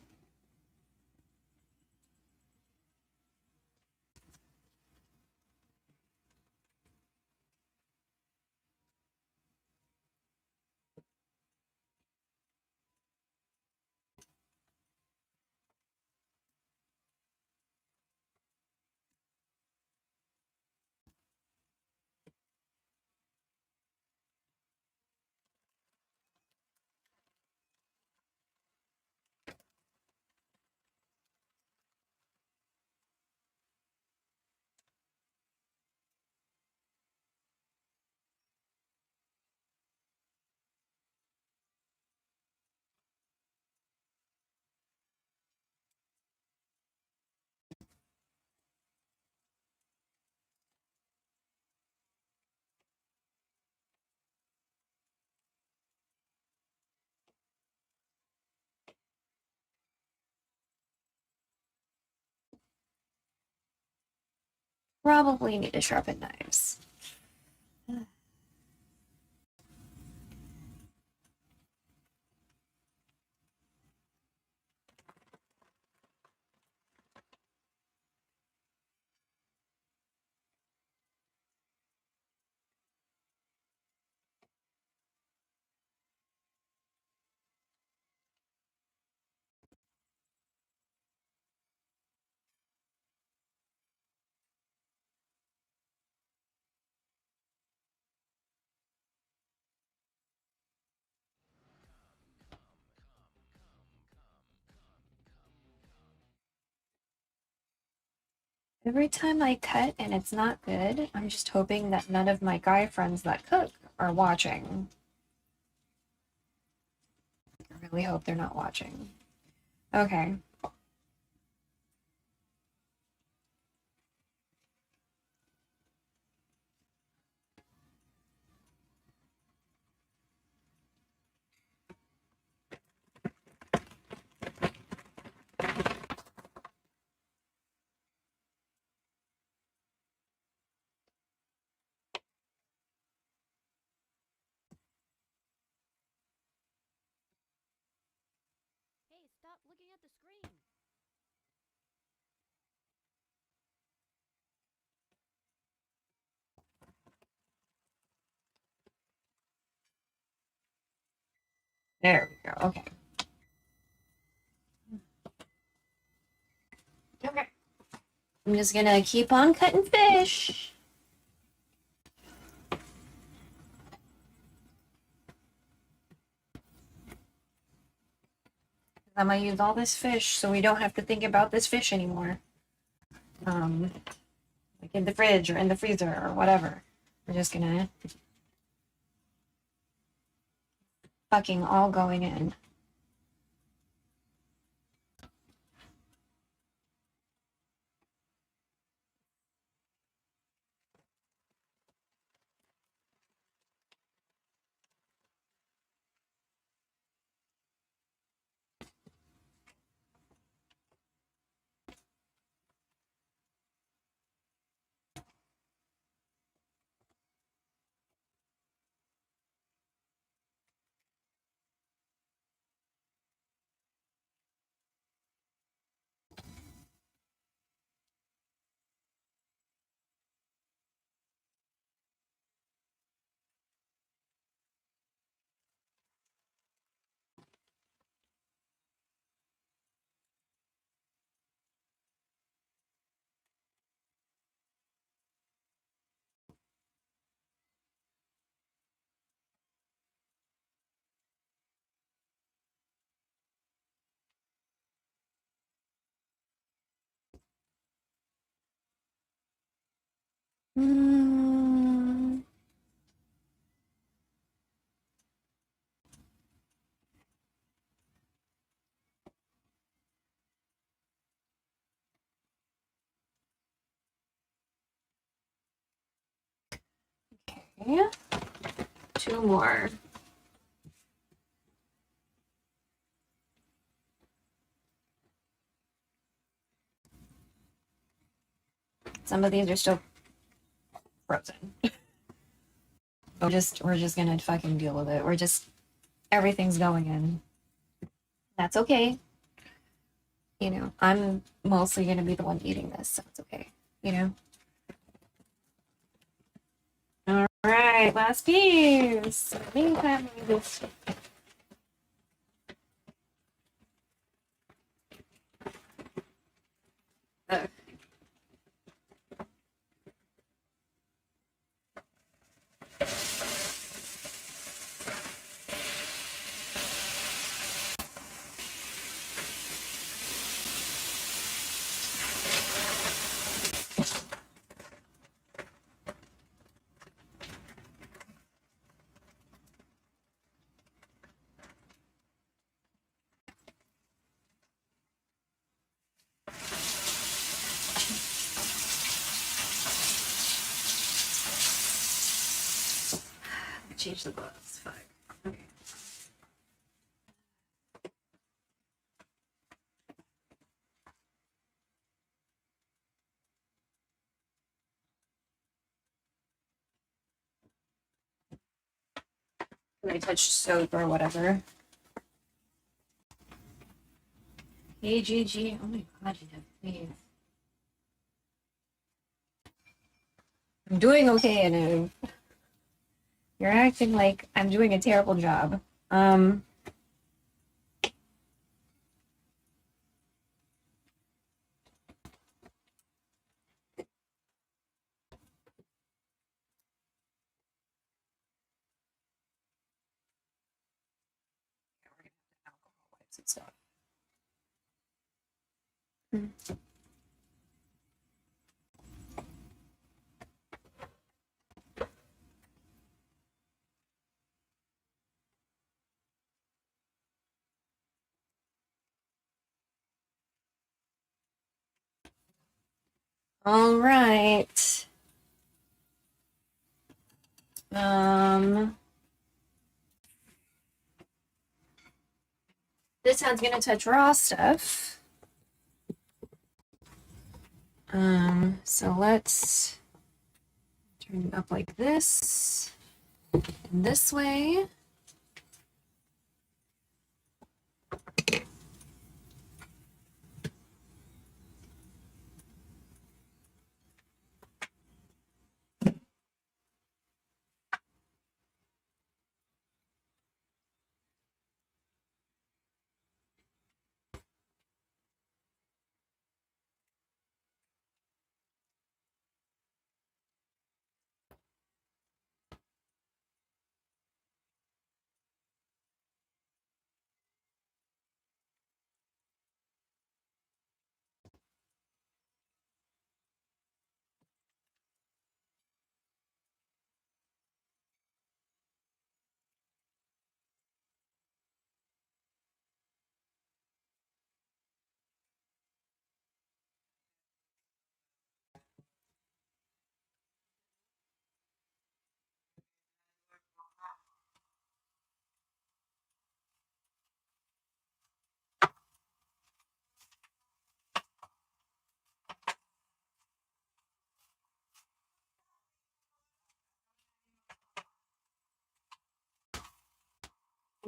probably need to sharpen knives. Every time I cut and it's not good, I'm just hoping that none of my guy friends that cook are watching. I really hope they're not watching. Okay. Hey, stop looking at the screen. There we go. Okay. Okay. I'm just gonna keep on cutting fish. I'm gonna use all this fish so we don't have to think about this fish anymore. Like in the fridge or in the freezer or whatever. We're just gonna fucking all going in. Mm. Okay. 2 more. Some of these are still frozen. We're just gonna fucking deal with it. Everything's going in. That's okay. You know, I'm mostly gonna be the one eating this, so it's okay. You know? All right, last piece. Meantime, let me just change the gloves. Fuck. Okay. when I touch soap or whatever. Hey, Gigi. Oh my god, please. I'm doing okay, and you're acting like I'm doing a terrible job. Stuff. All right. This hand's gonna touch raw stuff. So let's turn it up like this, and this way.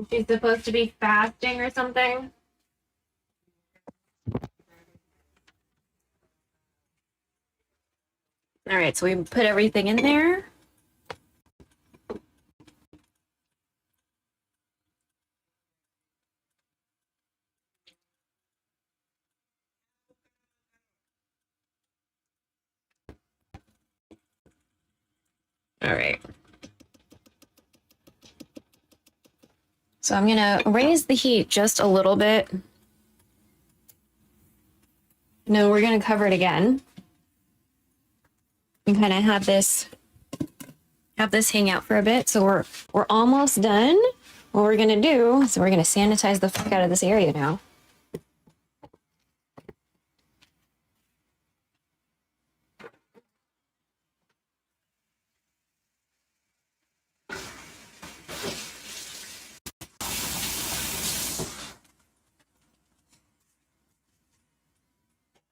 She's supposed to be fasting or something. All right, so we put everything in there. All right. So I'm gonna raise the heat just a little bit. No, we're gonna cover it again. And kind of have this hang out for a bit. So we're almost done. What we're gonna do is we're gonna sanitize the fuck out of this area now.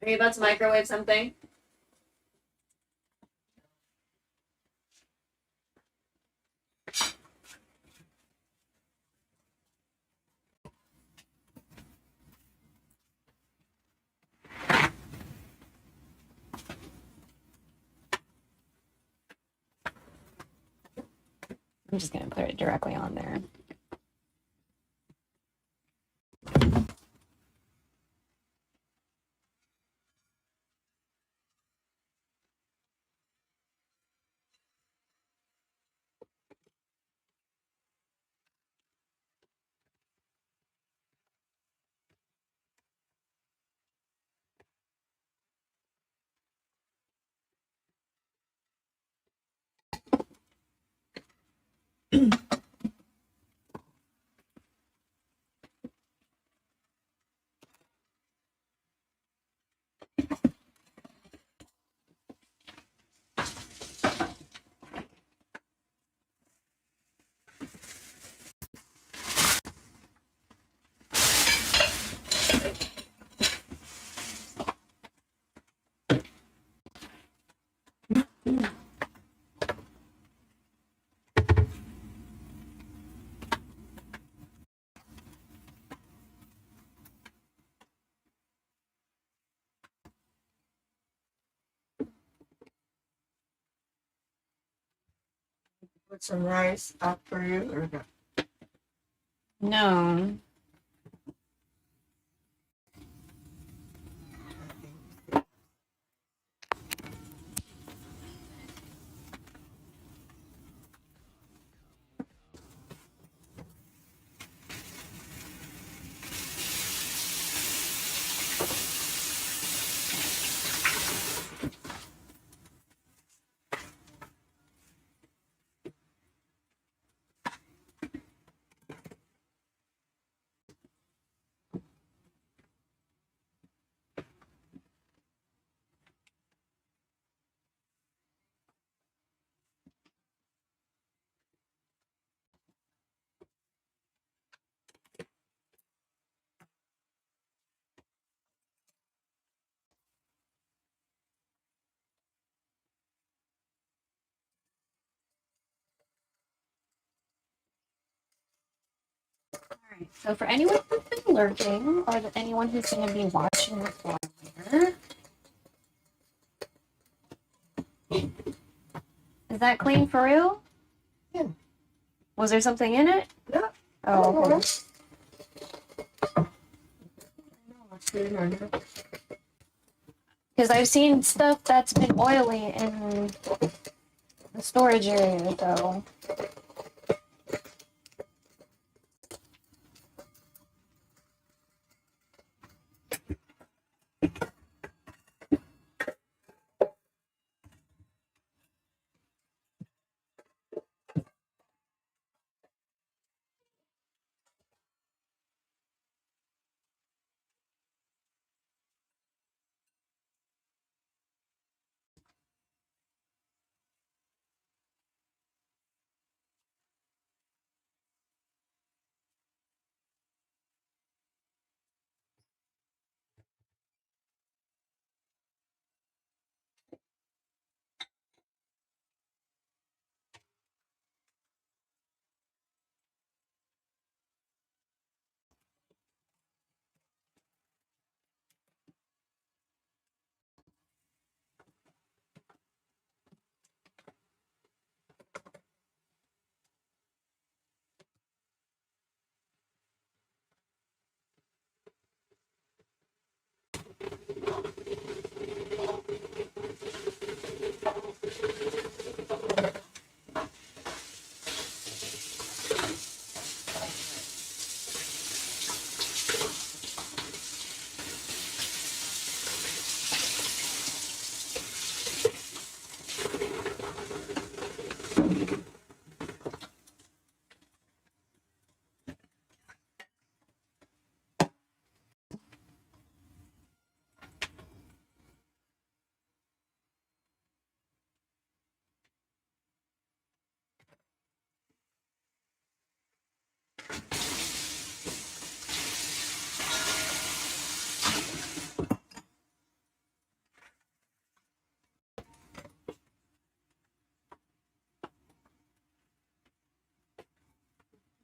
Are you about to microwave something? I'm just gonna put it directly on there. Put some rice up for you or not? No. Alright, so for anyone who's been lurking, or anyone who's going to be watching this later, is that clean for real? Yeah. Was there something in it? Yeah. Oh, okay. Because I've seen stuff that's been oily in the storage area, so.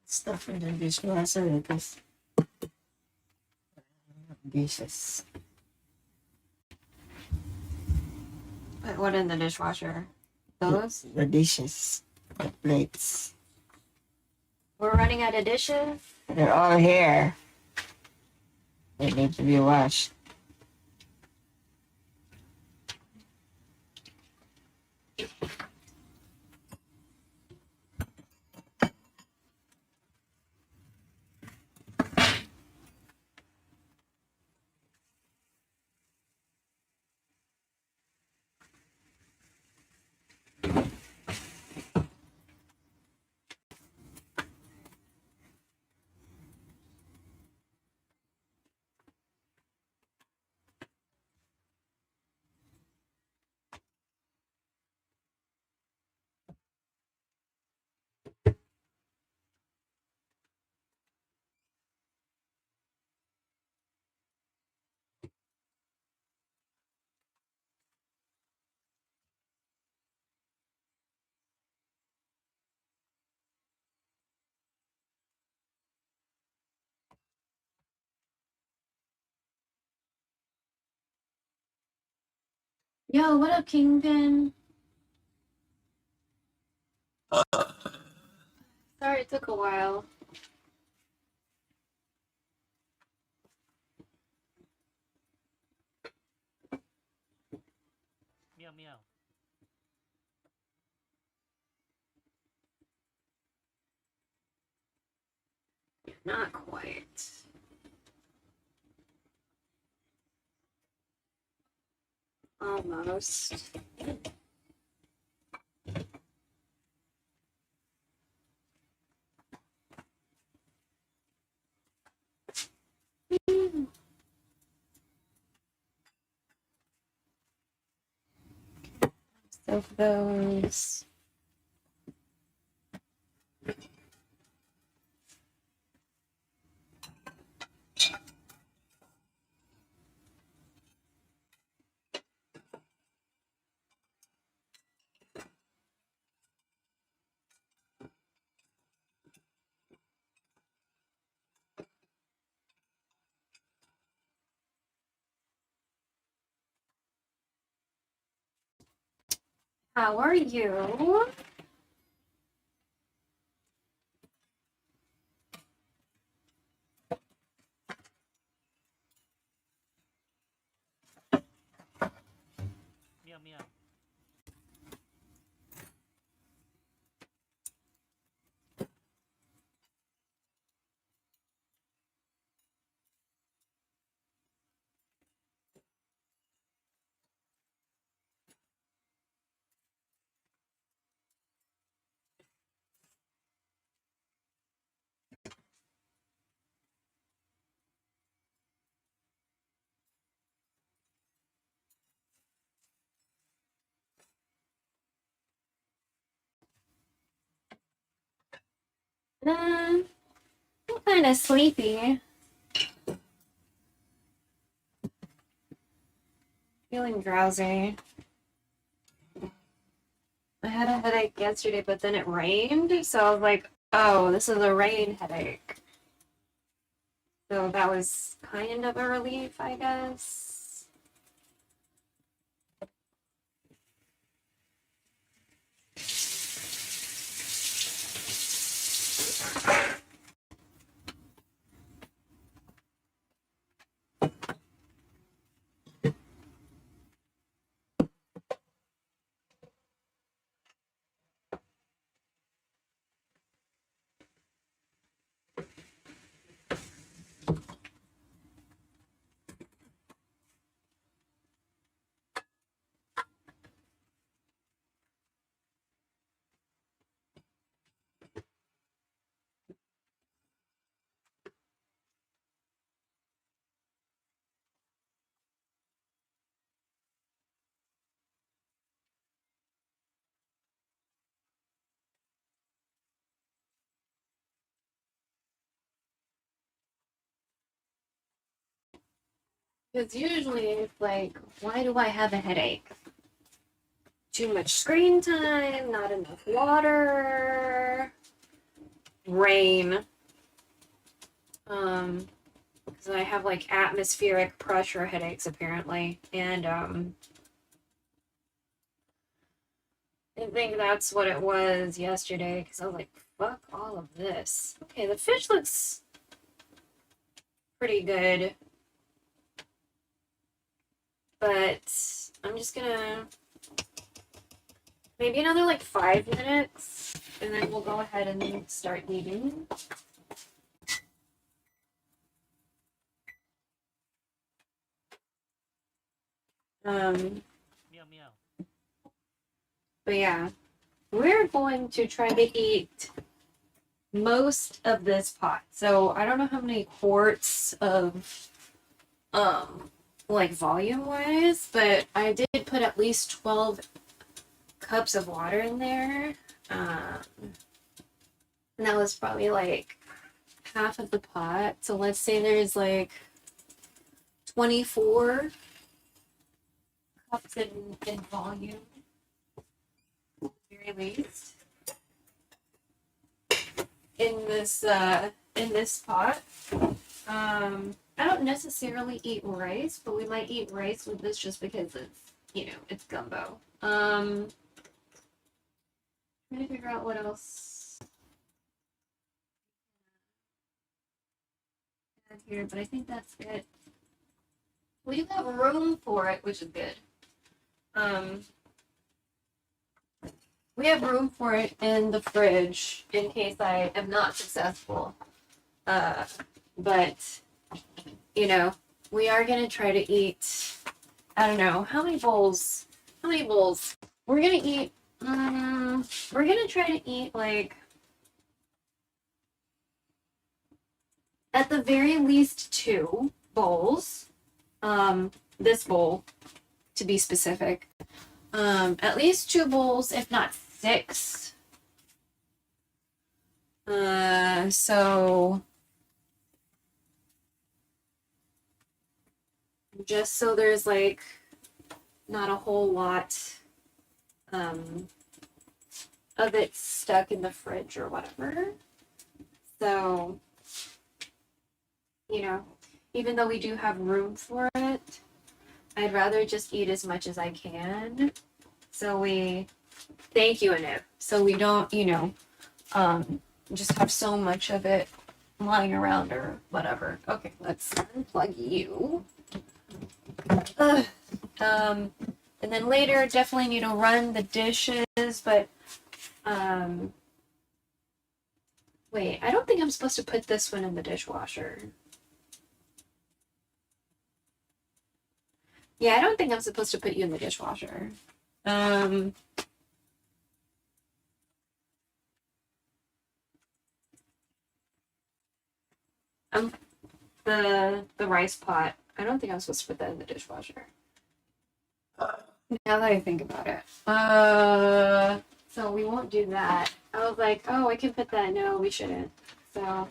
Stuff in the dishwasher because dishes. Put what in the dishwasher? Those? The dishes, the plates. We're running out of dishes? They're all here. They need to be washed. Yo, what up, Kingpin? Sorry it took a while. Meow meow. Not quite. Almost. So for those. How are you? Meow meow. I'm kind of sleepy. Feeling drowsy. I had a headache yesterday, but then it rained, so I was like, oh, this is a rain headache. So that was kind of a relief, I guess. Because usually it's like, why do I have a headache? Too much screen time, not enough water, rain. Because I have like atmospheric pressure headaches apparently, and I think that's what it was yesterday. Because I was like, fuck all of this. Okay, the fish looks pretty good, but I'm just gonna maybe another like 5 minutes, and then we'll go ahead and start eating. Meow meow. But yeah, we're going to try to eat most of this pot. So I don't know how many quarts of like volume wise, but I did put at least 12 cups of water in there. And that was probably like half of the pot. So let's say there's like 24 cups in volume, at the very least, in this pot. I don't necessarily eat rice, but we might eat rice with this just because it's gumbo. Trying to figure out what else right here, but I think that's it. We do have room for it, which is good. We have room for it in the fridge in case I am not successful. But, you know, we are going to try to eat, I don't know, how many bowls? How many bowls? We're going to eat, we're going to try to eat, like, at the very least 2 bowls. This bowl, to be specific. At least 2 bowls, if not 6. So just so there's like not a whole lot of it stuck in the fridge or whatever. So, you know, even though we do have room for it, I'd rather just eat as much as I can. So we, thank you, Anu. So we don't, you know, just have so much of it lying around or whatever. Okay, let's unplug you. And then later, definitely need to run the dishes, but, wait, I don't think I'm supposed to put this one in the dishwasher. Yeah, I don't think I'm supposed to put you in the dishwasher. The rice pot. I don't think I'm supposed to put that in the dishwasher. Now that I think about it. So we won't do that. I was like, oh, I can put that. No, we shouldn't. So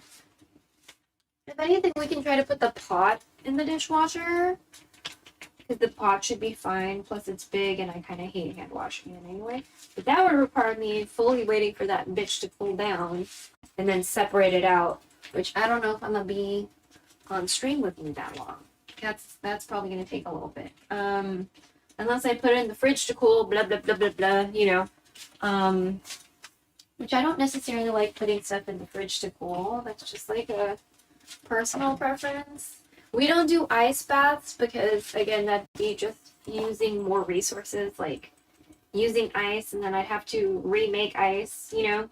if anything, we can try to put the pot in the dishwasher. Because the pot should be fine. Plus it's big and I kind of hate hand washing it anyway. But that would require me fully waiting for that bitch to cool down and then separate it out. Which I don't know if I'm going to be on stream with you that long. That's probably going to take a little bit. Unless I put it in the fridge to cool, blah, blah, blah, blah, blah, you know. Which I don't necessarily like putting stuff in the fridge to cool. That's just like a personal preference. We don't do ice baths because, again, that'd be just using more resources, like using ice, and then I'd have to remake ice, you know?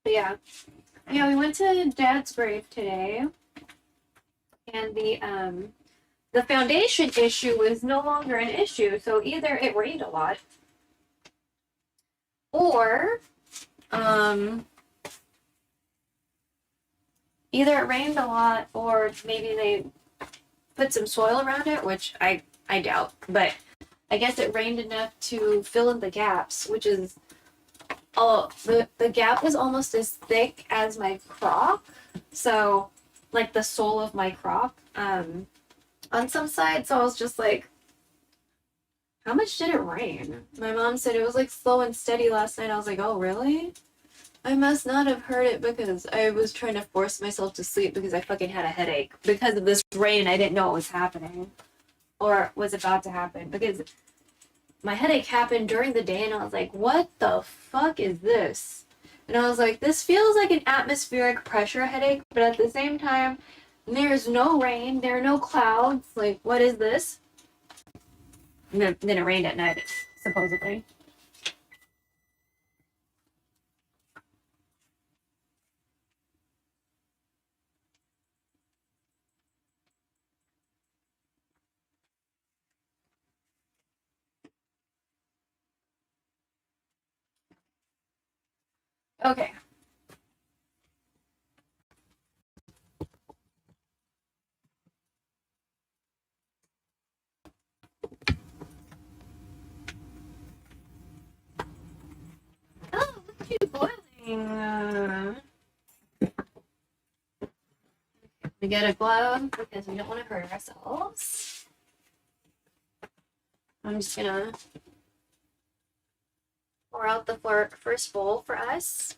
But yeah. Yeah, we went to Dad's grave today, and the foundation issue was no longer an issue. So either it rained a lot, or either it rained a lot, or maybe they put some soil around it, which I doubt. But I guess it rained enough to fill in the gaps, which is the gap was almost as thick as my crock. So like the sole of my crock. On some sides, so I was just like, how much did it rain? My mom said it was like slow and steady last night. I was like, oh, really? I must not have heard it because I was trying to force myself to sleep because I fucking had a headache. Because of this rain, I didn't know what was happening or was about to happen because my headache happened during the day and I was like, what the fuck is this? And I was like, this feels like an atmospheric pressure headache, but at the same time, there's no rain, there are no clouds. Like, what is this? And then it rained at night, supposedly. Okay. Oh, look at you boiling. We get a glove because we don't want to hurt ourselves. I'm just gonna pour out the first bowl for us.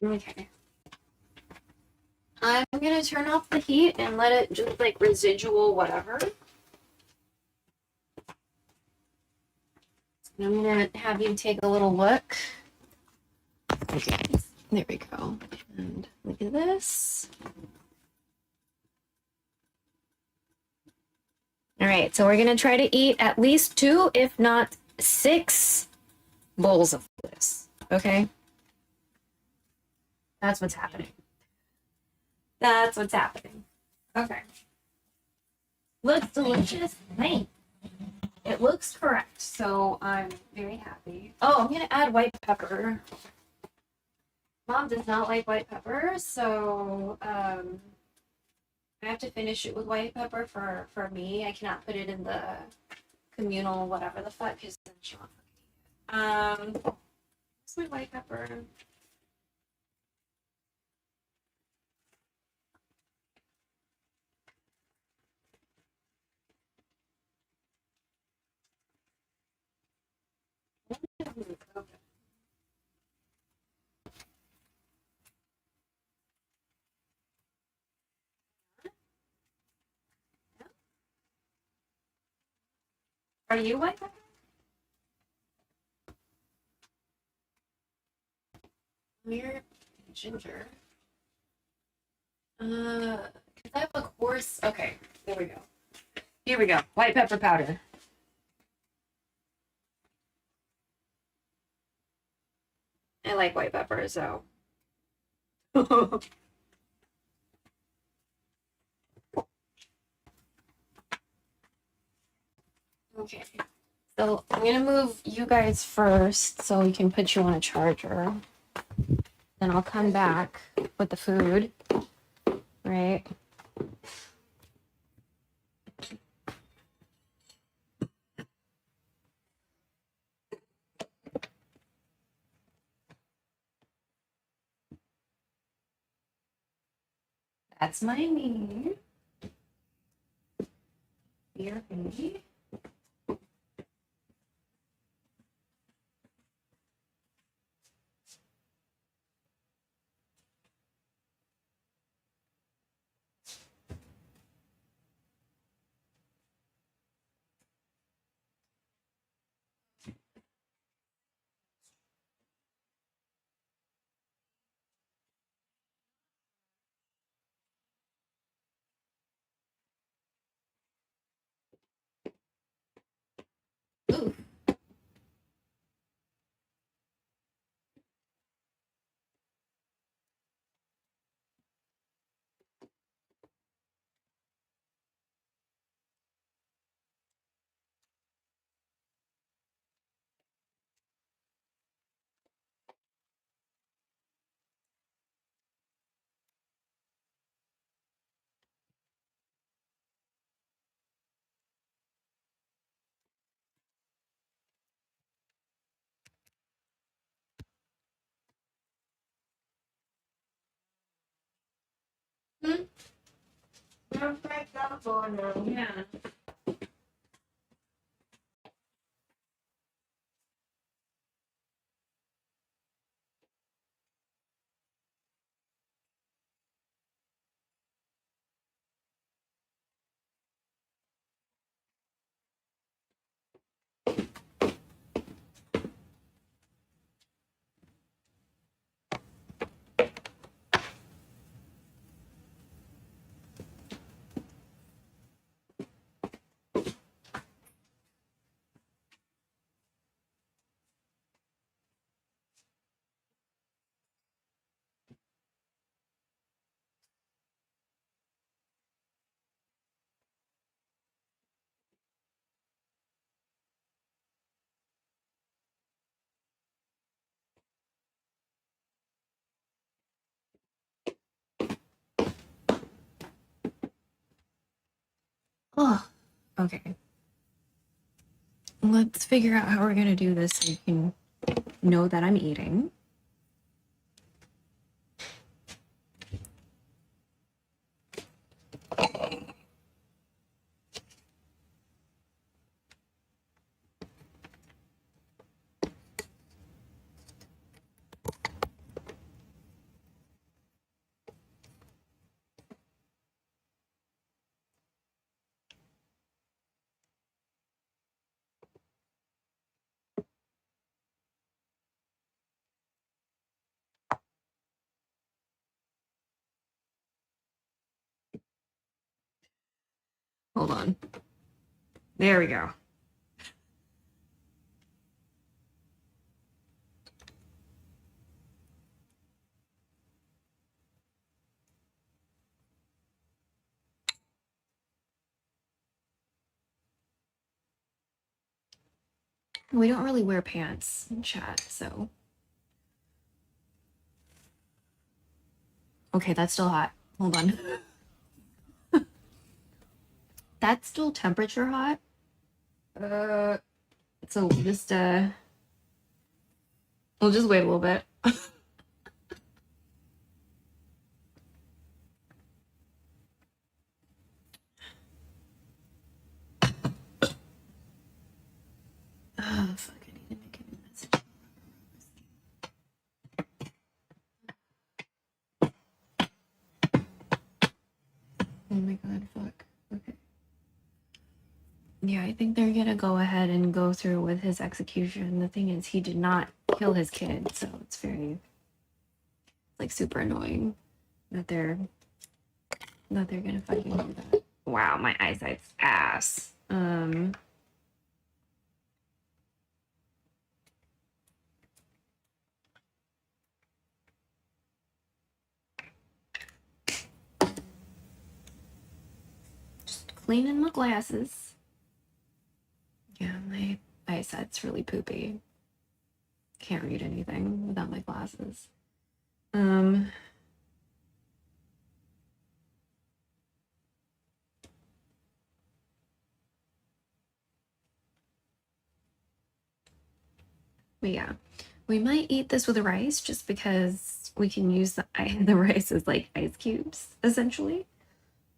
Okay. I'm gonna turn off the heat and let it just like residual whatever. And I'm gonna have you take a little look. Okay. There we go. And look at this. All right, so we're gonna try to eat at least 2, if not 6 bowls of this. Okay? That's what's happening. That's what's happening. Okay. Looks delicious. Nice. It looks correct, so I'm very happy. Oh, I'm gonna add white pepper. Mom does not like white pepper, so I have to finish it with white pepper for me. I cannot put it in the communal whatever the fuck, because then she won't fucking eat it. What's my white pepper? Are you white pepper? You're ginger. Cause I have a coarse. Okay, there we go. Here we go. White pepper powder. I like white pepper, so. Okay. So I'm gonna move you guys first so we can put you on a charger. Then I'll come back with the food. Right? That's my knee. Your knee. Ooh. Hmm? Yeah. Oh, okay. Let's figure out how we're gonna do this so you can know that I'm eating. Hold on. There we go. We don't really wear pants in chat, so. Okay, that's still hot. Hold on. That's still temperature hot. So just we'll just wait a little bit. Oh, fuck, I need to make a new message. Oh my god, fuck. Okay. Yeah, I think they're gonna go ahead and go through with his execution. The thing is, he did not kill his kid, so it's very, like, super annoying that they're gonna fucking do that. Wow, my eyesight's ass. Just cleaning my glasses. Yeah, my eyesight's really poopy. Can't read anything without my glasses. But yeah, we might eat this with rice just because we can use the rice as like ice cubes, essentially.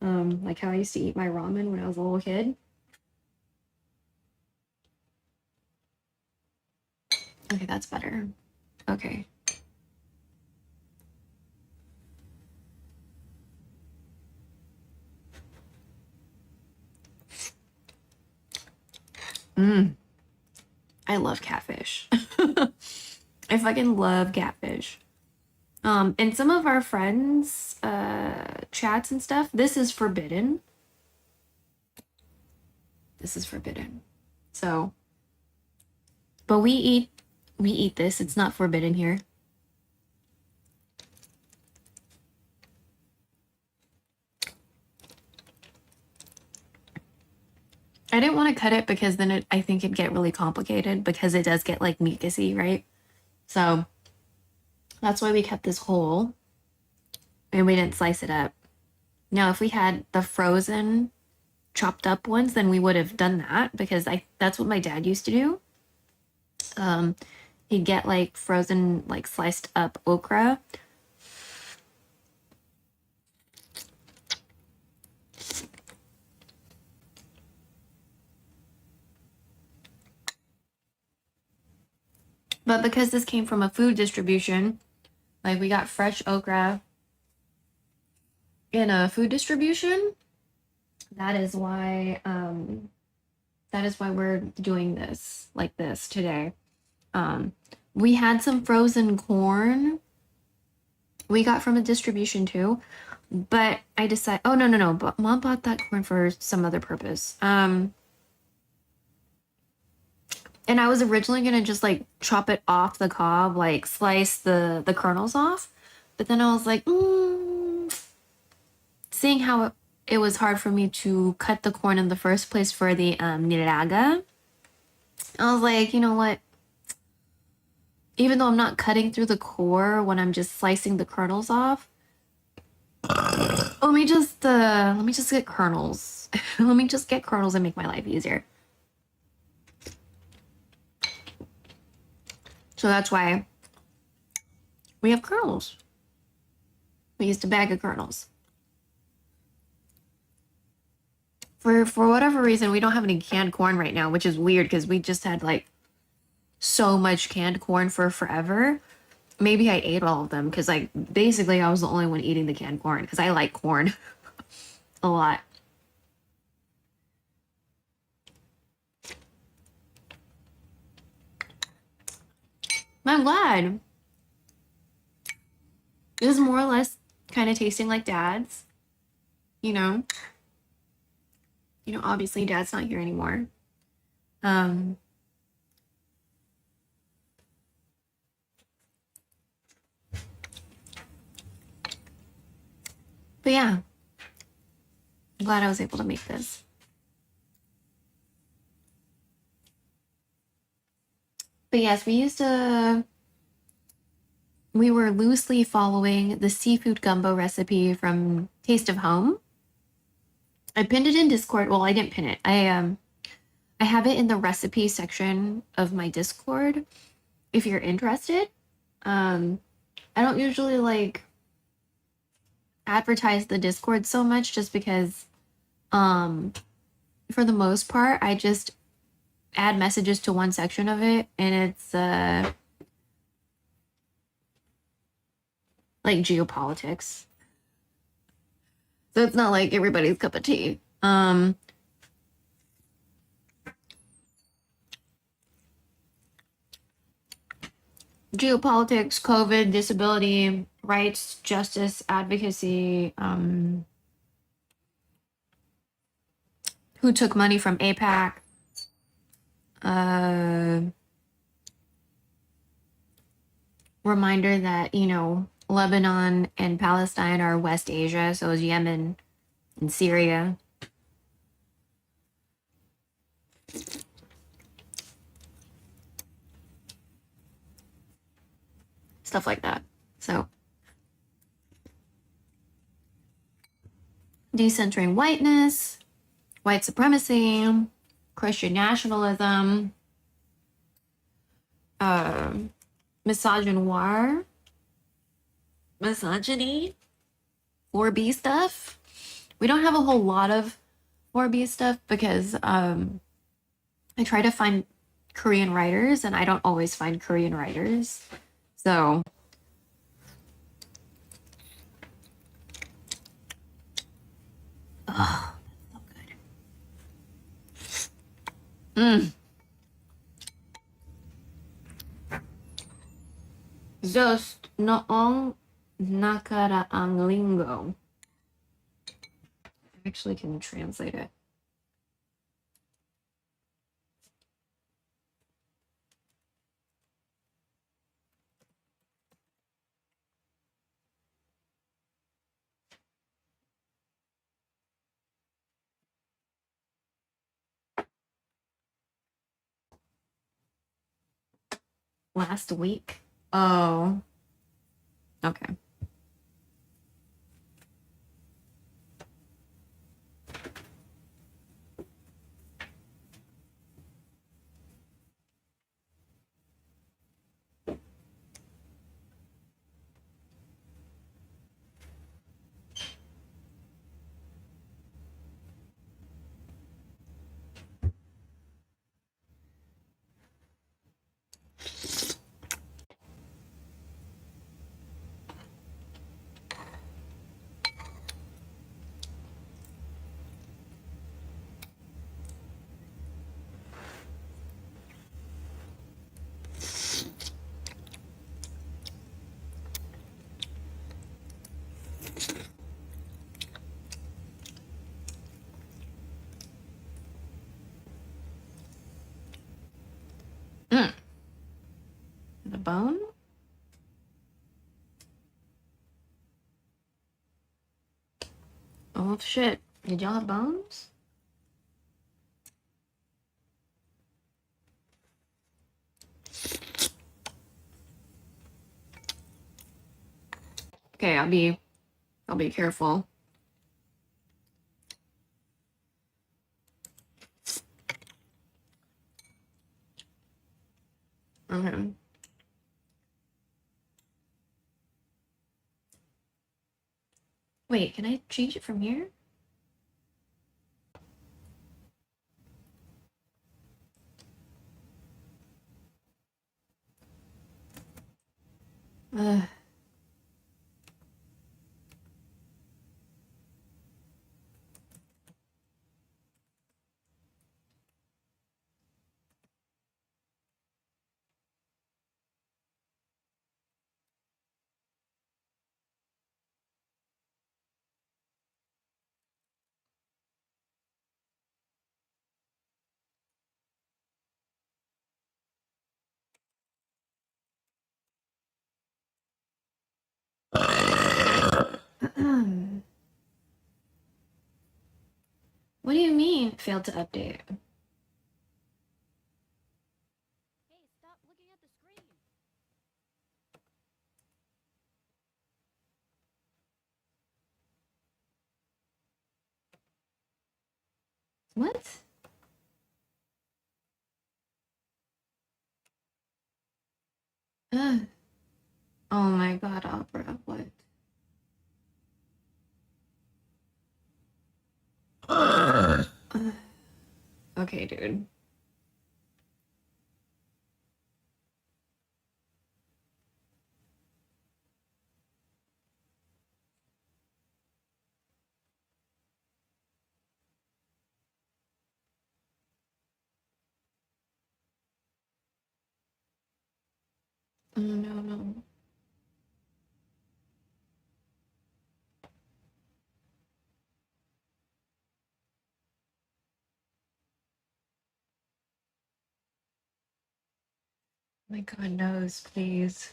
Like how I used to eat my ramen when I was a little kid. Okay, that's better. Okay. I love catfish. I fucking love catfish. And some of our friends, chats and stuff, this is forbidden. This is forbidden. So, but we eat this. It's not forbidden here. I didn't want to cut it because then I think it'd get really complicated because it does get like mucusy, right? So that's why we kept this whole and we didn't slice it up. Now, if we had the frozen chopped up ones, then we would have done that because that's what my dad used to do. He'd get like frozen, like sliced up okra. But because this came from a food distribution, like we got fresh okra in a food distribution, that is why we're doing this like this today. We had some frozen corn we got from a distribution too, but I decided, oh no, but mom bought that corn for some other purpose. And I was originally gonna just like chop it off the cob, like slice the kernels off, but then I was like, seeing how it was hard for me to cut the corn in the first place for the nilaga, I was like, you know what? Even though I'm not cutting through the core when I'm just slicing the kernels off, let me just get kernels. Let me just get kernels and make my life easier. So that's why we have kernels. We used a bag of kernels. For whatever reason, we don't have any canned corn right now, which is weird because we just had like so much canned corn for forever. Maybe I ate all of them because like basically I was the only one eating the canned corn because I like corn a lot. I'm glad. This is more or less kind of tasting like dad's, you know? you know, obviously Dad's not here anymore. But yeah, I'm glad I was able to make this. But yes, we were loosely following the seafood gumbo recipe from Taste of Home. I pinned it in Discord. Well, I didn't pin it. I have it in the recipe section of my Discord if you're interested. I don't usually like advertise the Discord so much just because for the most part I just add messages to one section of it, and it's like geopolitics. So it's not like everybody's cup of tea. Geopolitics, COVID, disability, rights, justice, advocacy, who took money from APAC, reminder that, you know, Lebanon and Palestine are West Asia, so is Yemen and Syria. Stuff like that. So, decentering whiteness, white supremacy, Christian nationalism, misogynoir, misogyny, 4B stuff. We don't have a whole lot of 4B stuff because I try to find Korean writers and I don't always find Korean writers. So oh, so good. Just noong nakaraang linggo. I actually can translate it. Last week? Oh, okay. Mm. The bone? Oh shit. Did y'all have bones? Okay, I'll be careful. Okay. Wait, can I change it from here? Uh, What do you mean, failed to update? Hey, stop looking at the screen. What? Ugh. Oh my god, Opera, what? Ugh. Okay, dude. Oh no, no. My god, knows, please.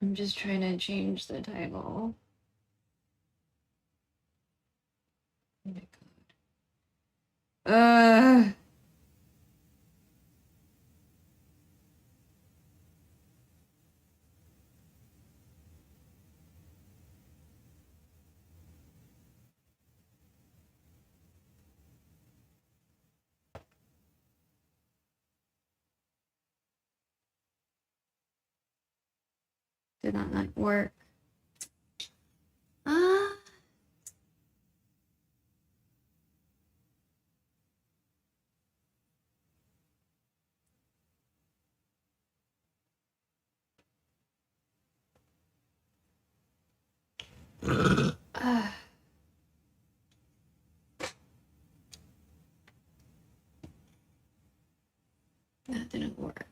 I'm just trying to change the title. Oh my god. Did that not work? Ah. Ah. That didn't work.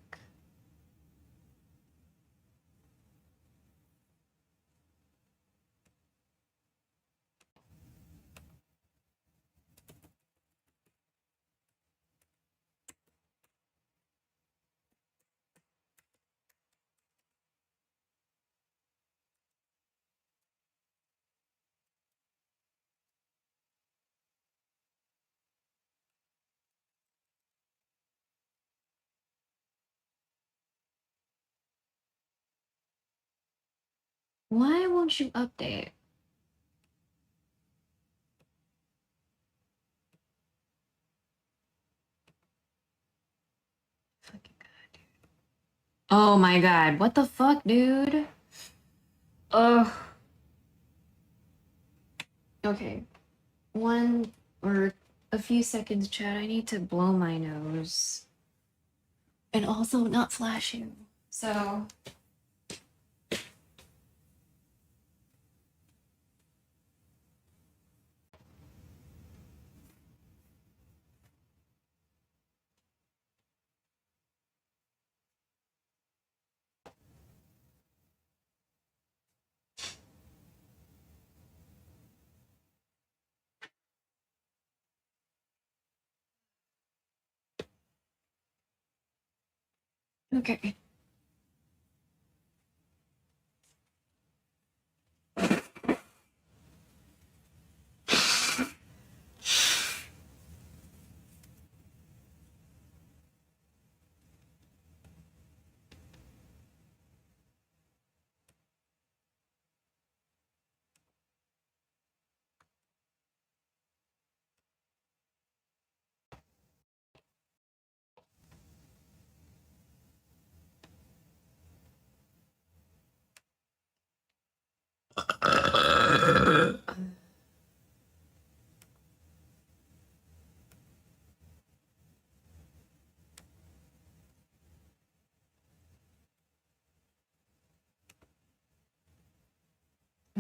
Why won't you update? Fucking god, dude. Oh my god, what the fuck, dude? Ugh. Okay. One or a few seconds, chat. I need to blow my nose. And also not flash you. So. Okay.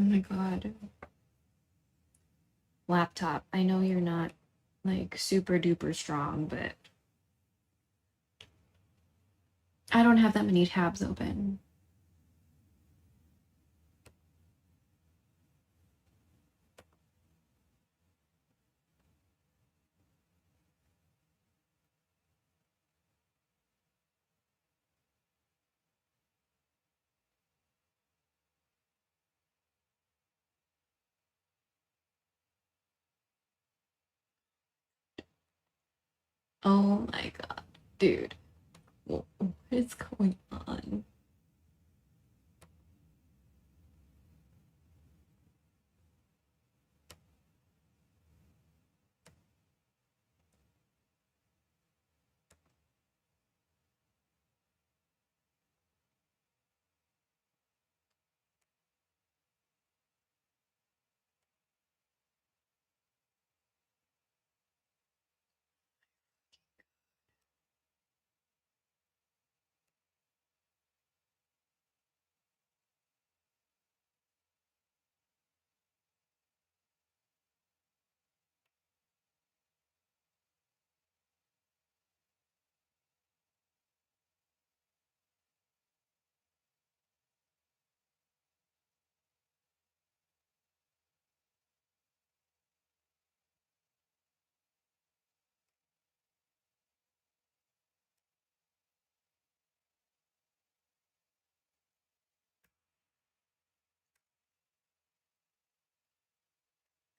my god. Laptop. I know you're not like super duper strong, but I don't have that many tabs open. Oh my god, dude. What is going on?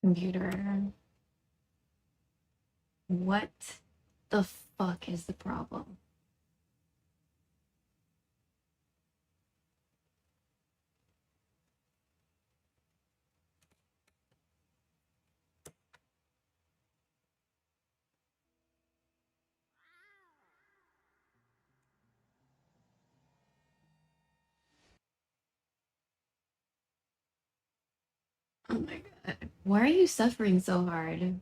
Computer. What the fuck is the problem? Oh my god. Why are you suffering so hard?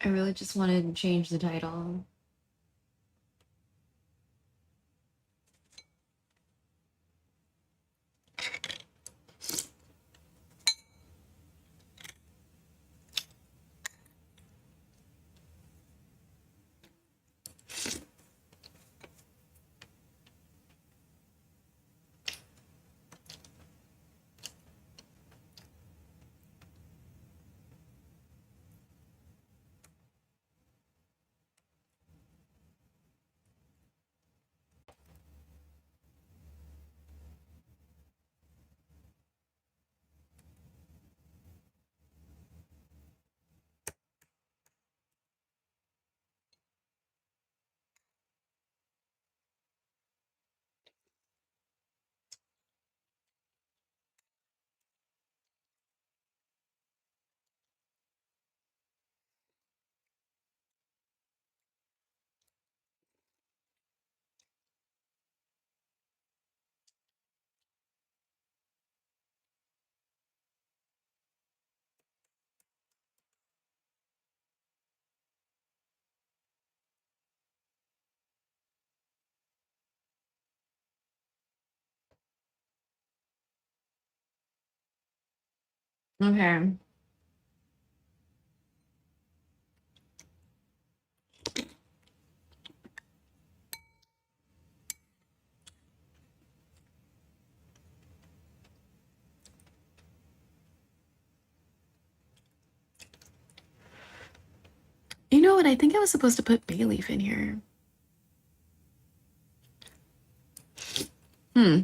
I really just wanted to change the title. Okay. You know what? I think I was supposed to put bay leaf in here. Hmm.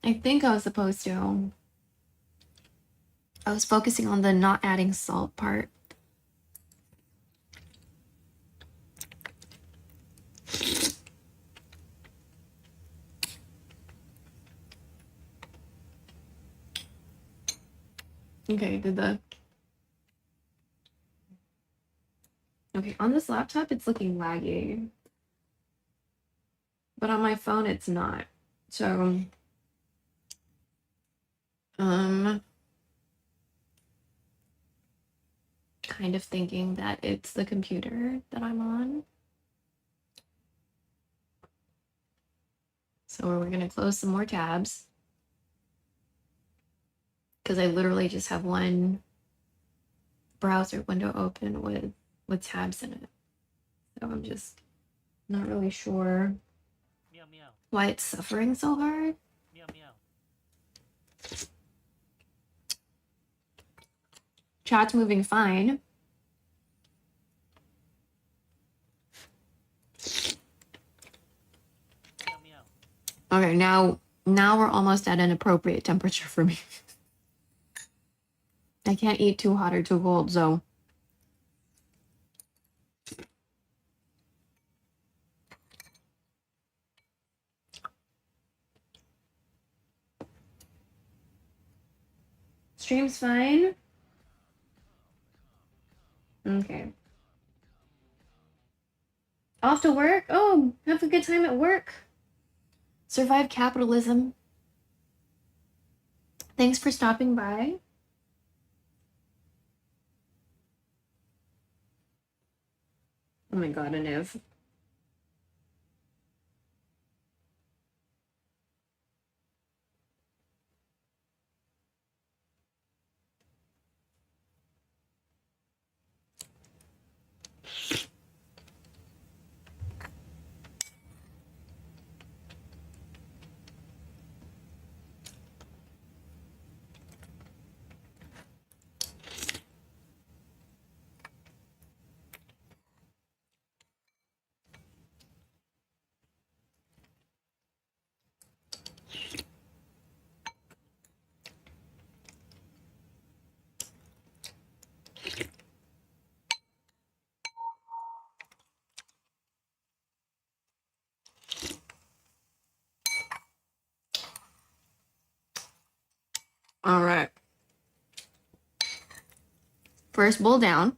I think I was supposed to. I was focusing on the not adding salt part. Okay, okay, on this laptop it's looking laggy. But on my phone it's not. So um kind of thinking that it's the computer that I'm on. So we're gonna close some more tabs because I literally just have one browser window open with tabs in it. So I'm just not really sure why it's suffering so hard. Chat's moving fine. Okay, now we're almost at an appropriate temperature for me. I can't eat too hot or too cold, so stream's fine. Okay. Off to work? Oh, have a good time at work. Survive capitalism. Thanks for stopping by. Oh my god, Aniv. All right. First bowl down.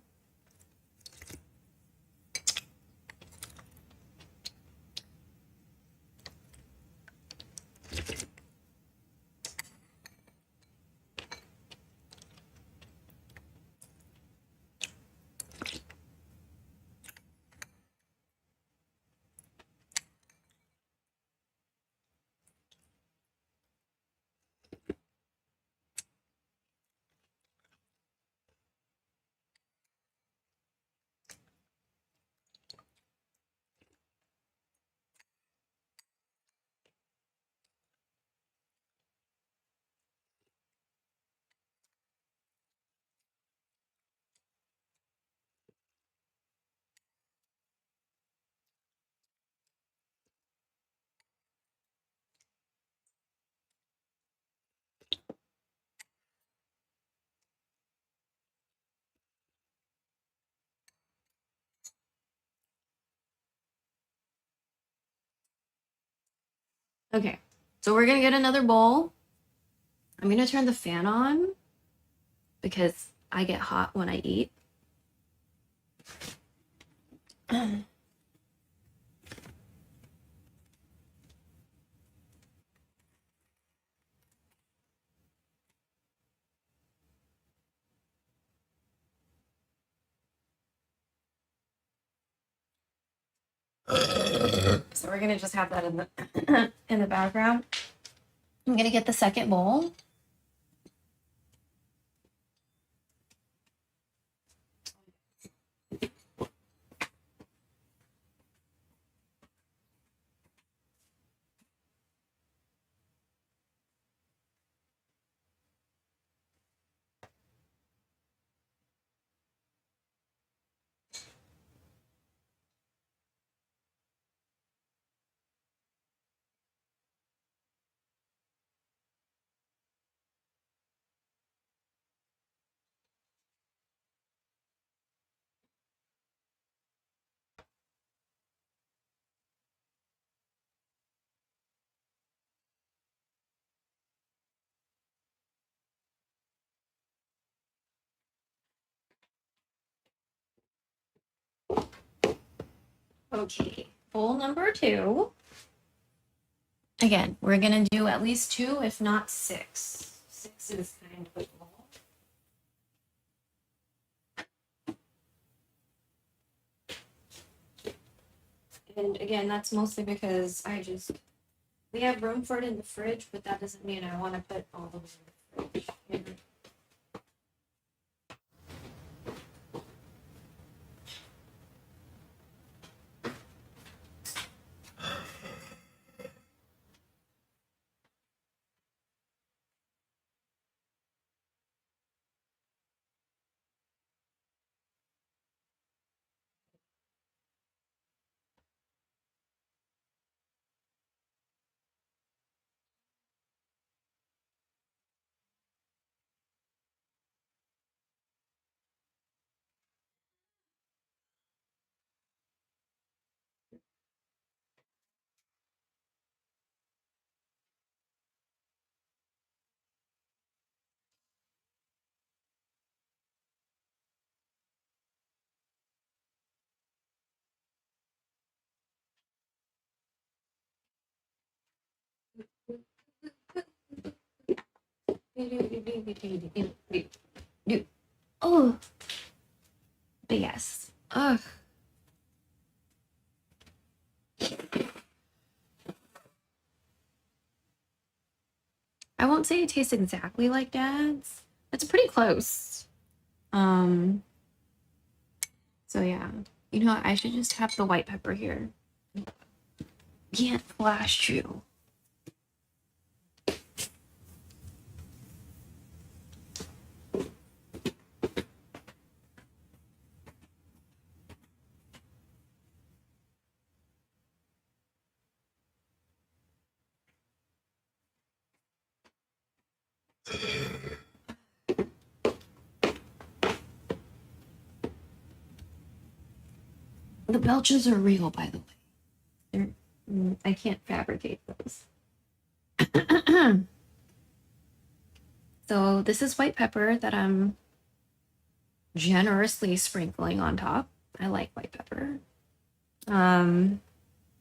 Okay. So we're gonna get another bowl. I'm gonna turn the fan on because I get hot when I eat. So we're gonna just have that in the in the background. I'm gonna get the second bowl. Okay, bowl number 2. Again, we're gonna do at least 2, if not 6. 6 is kind of a goal. And again, that's mostly because we have room for it in the fridge, but that doesn't mean I want to put all of it in the fridge. You know? Oh, but yes. Ugh. I won't say it tastes exactly like Dad's. It's pretty close. So yeah. You know what? I should just have the white pepper here. Can't flash you. The belches are real, by the way. I can't fabricate those. So this is white pepper that I'm generously sprinkling on top. I like white pepper. I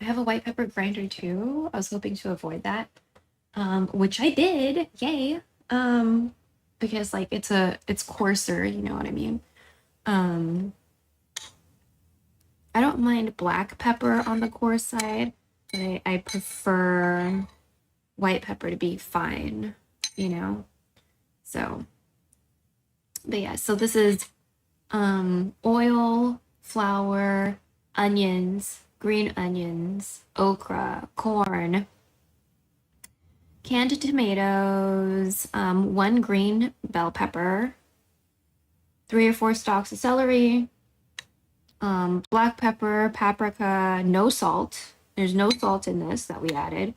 have a white pepper grinder too. I was hoping to avoid that, which I did. Yay! Because like it's coarser. You know what I mean? I don't mind black pepper on the coarse side, but I prefer white pepper to be fine. You know. So, but yeah. So this is oil, flour, onions, green onions, okra, corn, canned tomatoes, 1 green bell pepper, 3 or 4 stalks of celery, black pepper, paprika, no salt. There's no salt in this that we added.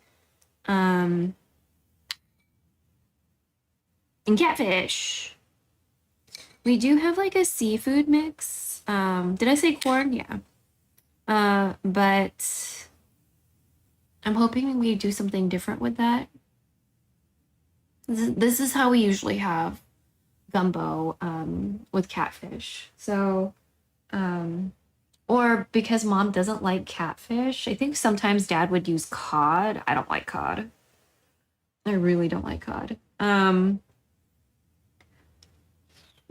And catfish. We do have like a seafood mix. Did I say corn? Yeah. But I'm hoping we do something different with that. This is how we usually have gumbo with catfish. So, or because mom doesn't like catfish, I think sometimes dad would use cod. I don't like cod. I really don't like cod.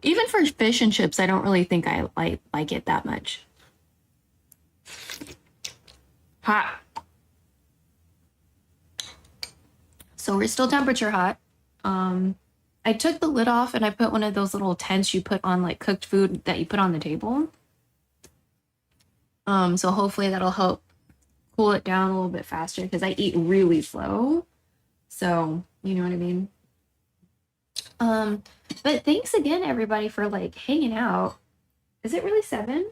Even for fish and chips, I don't really think I like it that much. Hot. So we're still temperature hot. I took the lid off and I put one of those little tents you put on like cooked food that you put on the table. So hopefully that'll help cool it down a little bit faster because I eat really slow. So, you know what I mean? But thanks again, everybody, for like hanging out. Is it really 7?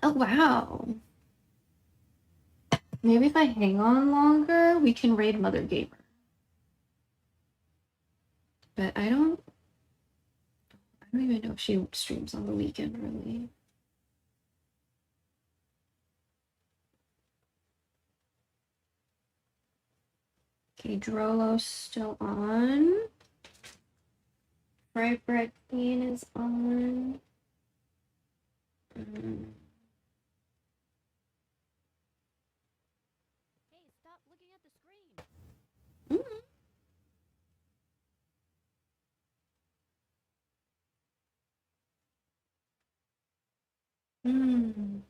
Oh, wow. Maybe if I hang on longer, we can raid Mother Gamer. But I don't even know if she streams on the weekend, really. Okay, Drolo's still on. Fried bread queen is on. Hey, stop looking at the screen. Hmm.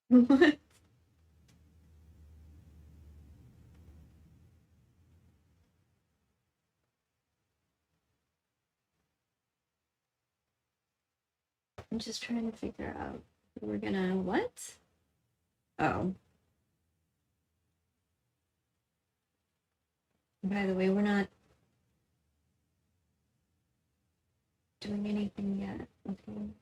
What? I'm just trying to figure out who we're gonna what? Oh. By the way, we're not doing anything yet. Okay.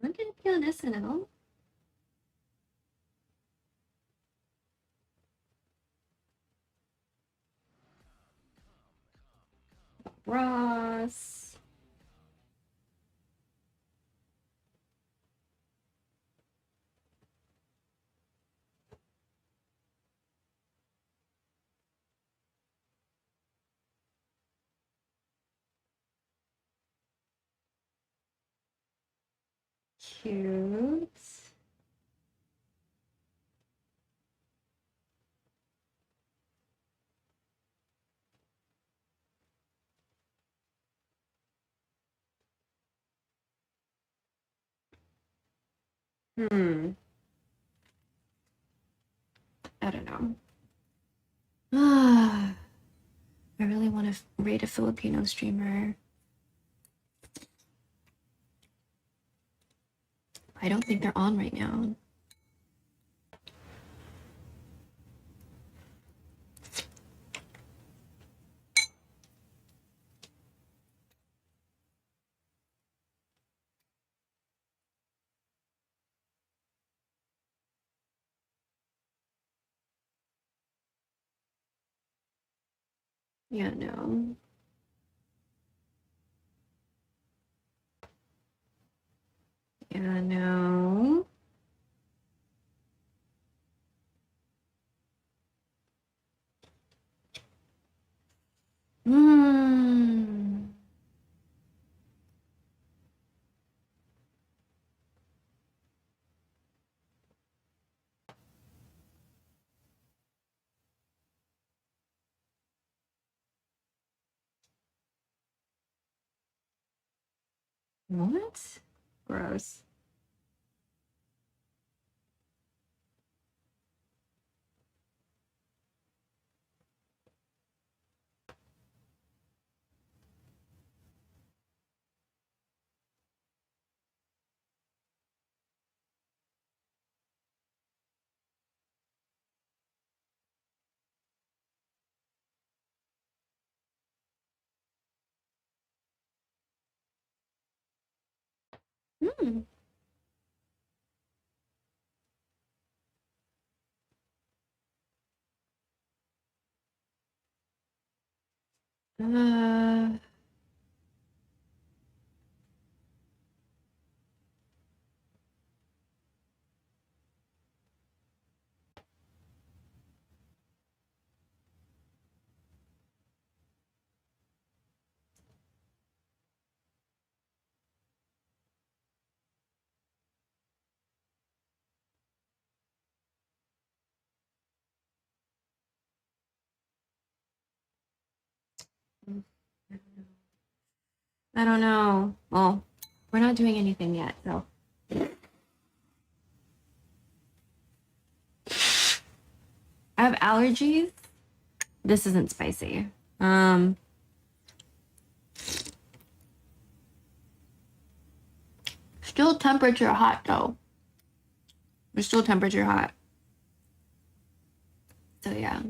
I'm gonna be on SNL. Ross. Cute. Hmm. I don't know. I really want to rate a Filipino streamer. I don't think they're on right now. Yeah, no. Yeah, no. Hmm. What? Gross. Hmm. Uh, I don't know. Well, we're not doing anything yet, so. I have allergies. This isn't spicy. Still temperature hot though. It's still temperature hot. So yeah.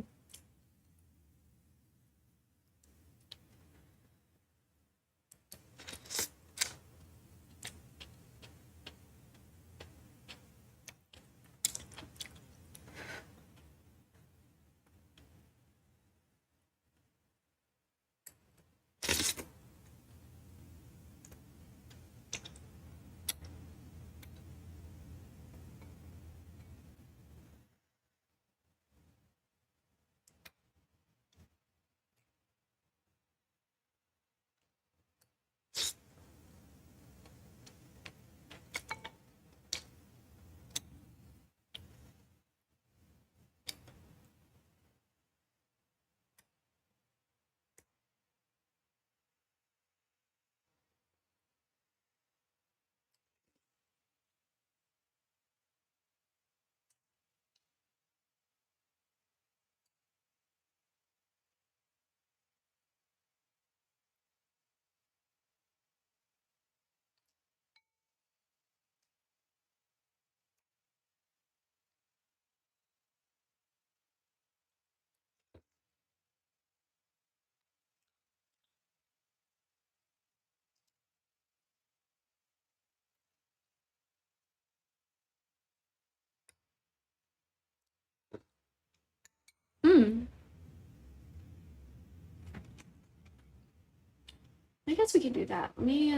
I guess we can do that. Let me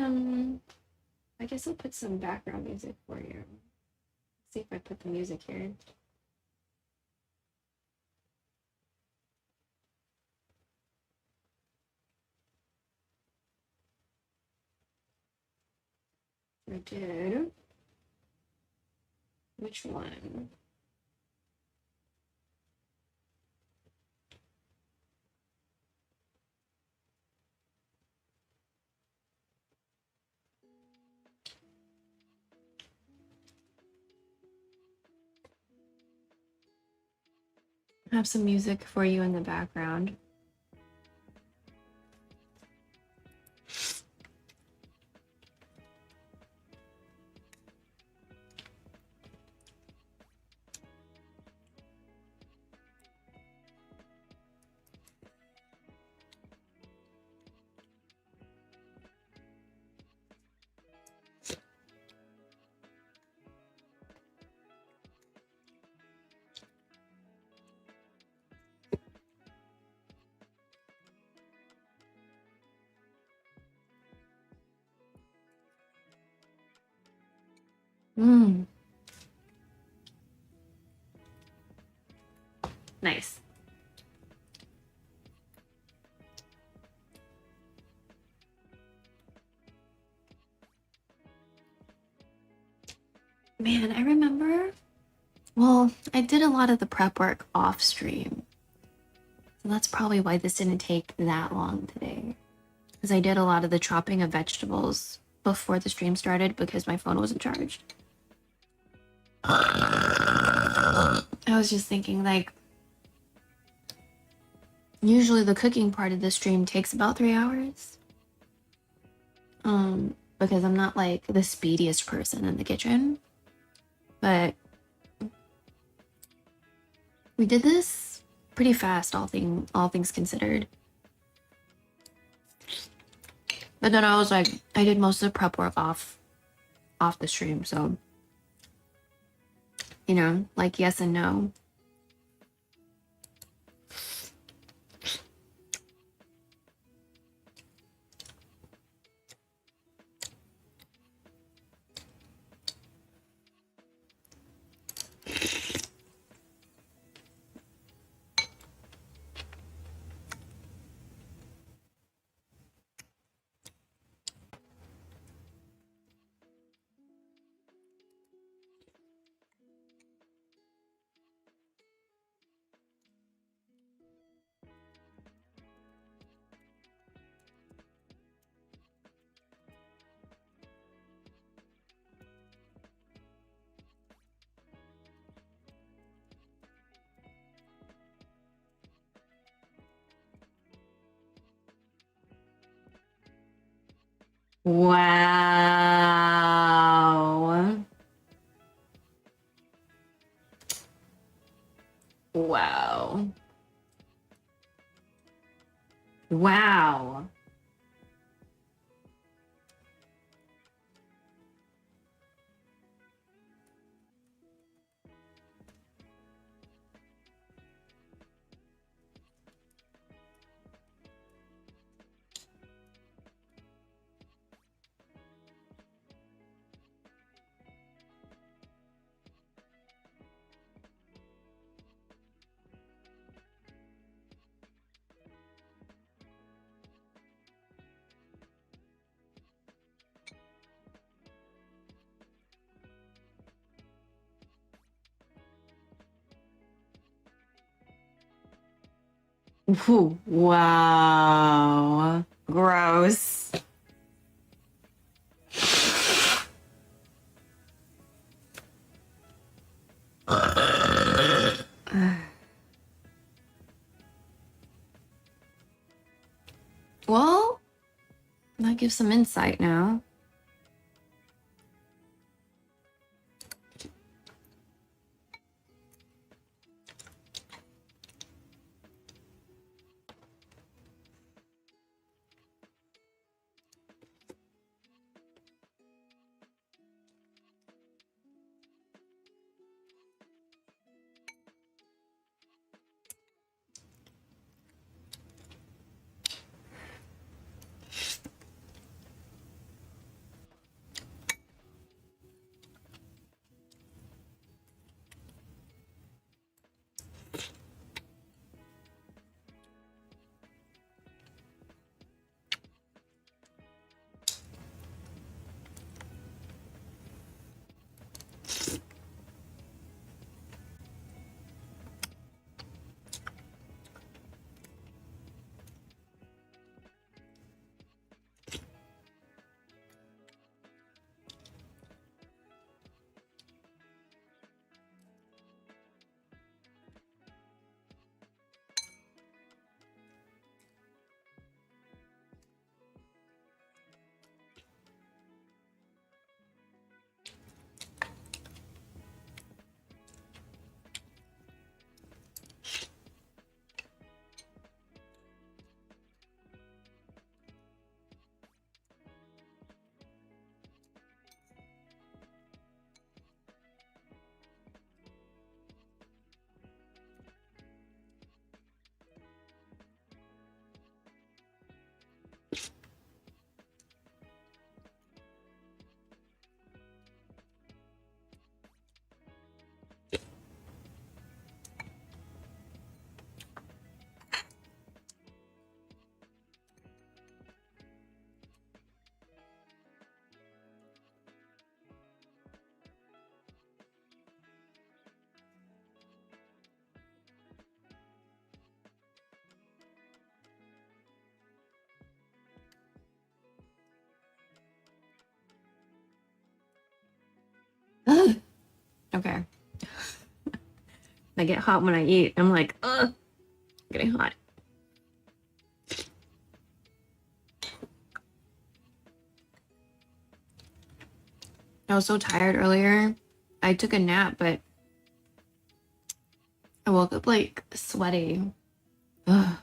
I guess I'll put some background music for you. See if I put the music here. I did. Which one? I have some music for you in the background. Nice. Man, I remember. Well, I did a lot of the prep work off stream. So that's probably why this didn't take that long today. Because I did a lot of the chopping of vegetables before the stream started because my phone wasn't charged. I was just thinking, like, usually the cooking part of the stream takes about 3 hours. Because I'm not like the speediest person in the kitchen. But we did this pretty fast, all things considered. But then I was like, I did most of the prep work off the stream, so you know, like yes and no. Wow. Wow. Wow. Ooh, wow. Gross. Well, that gives some insight now. Okay. I get hot when I eat. I'm like, ugh, getting hot. I was so tired earlier. I took a nap, but I woke up like sweaty. Ugh.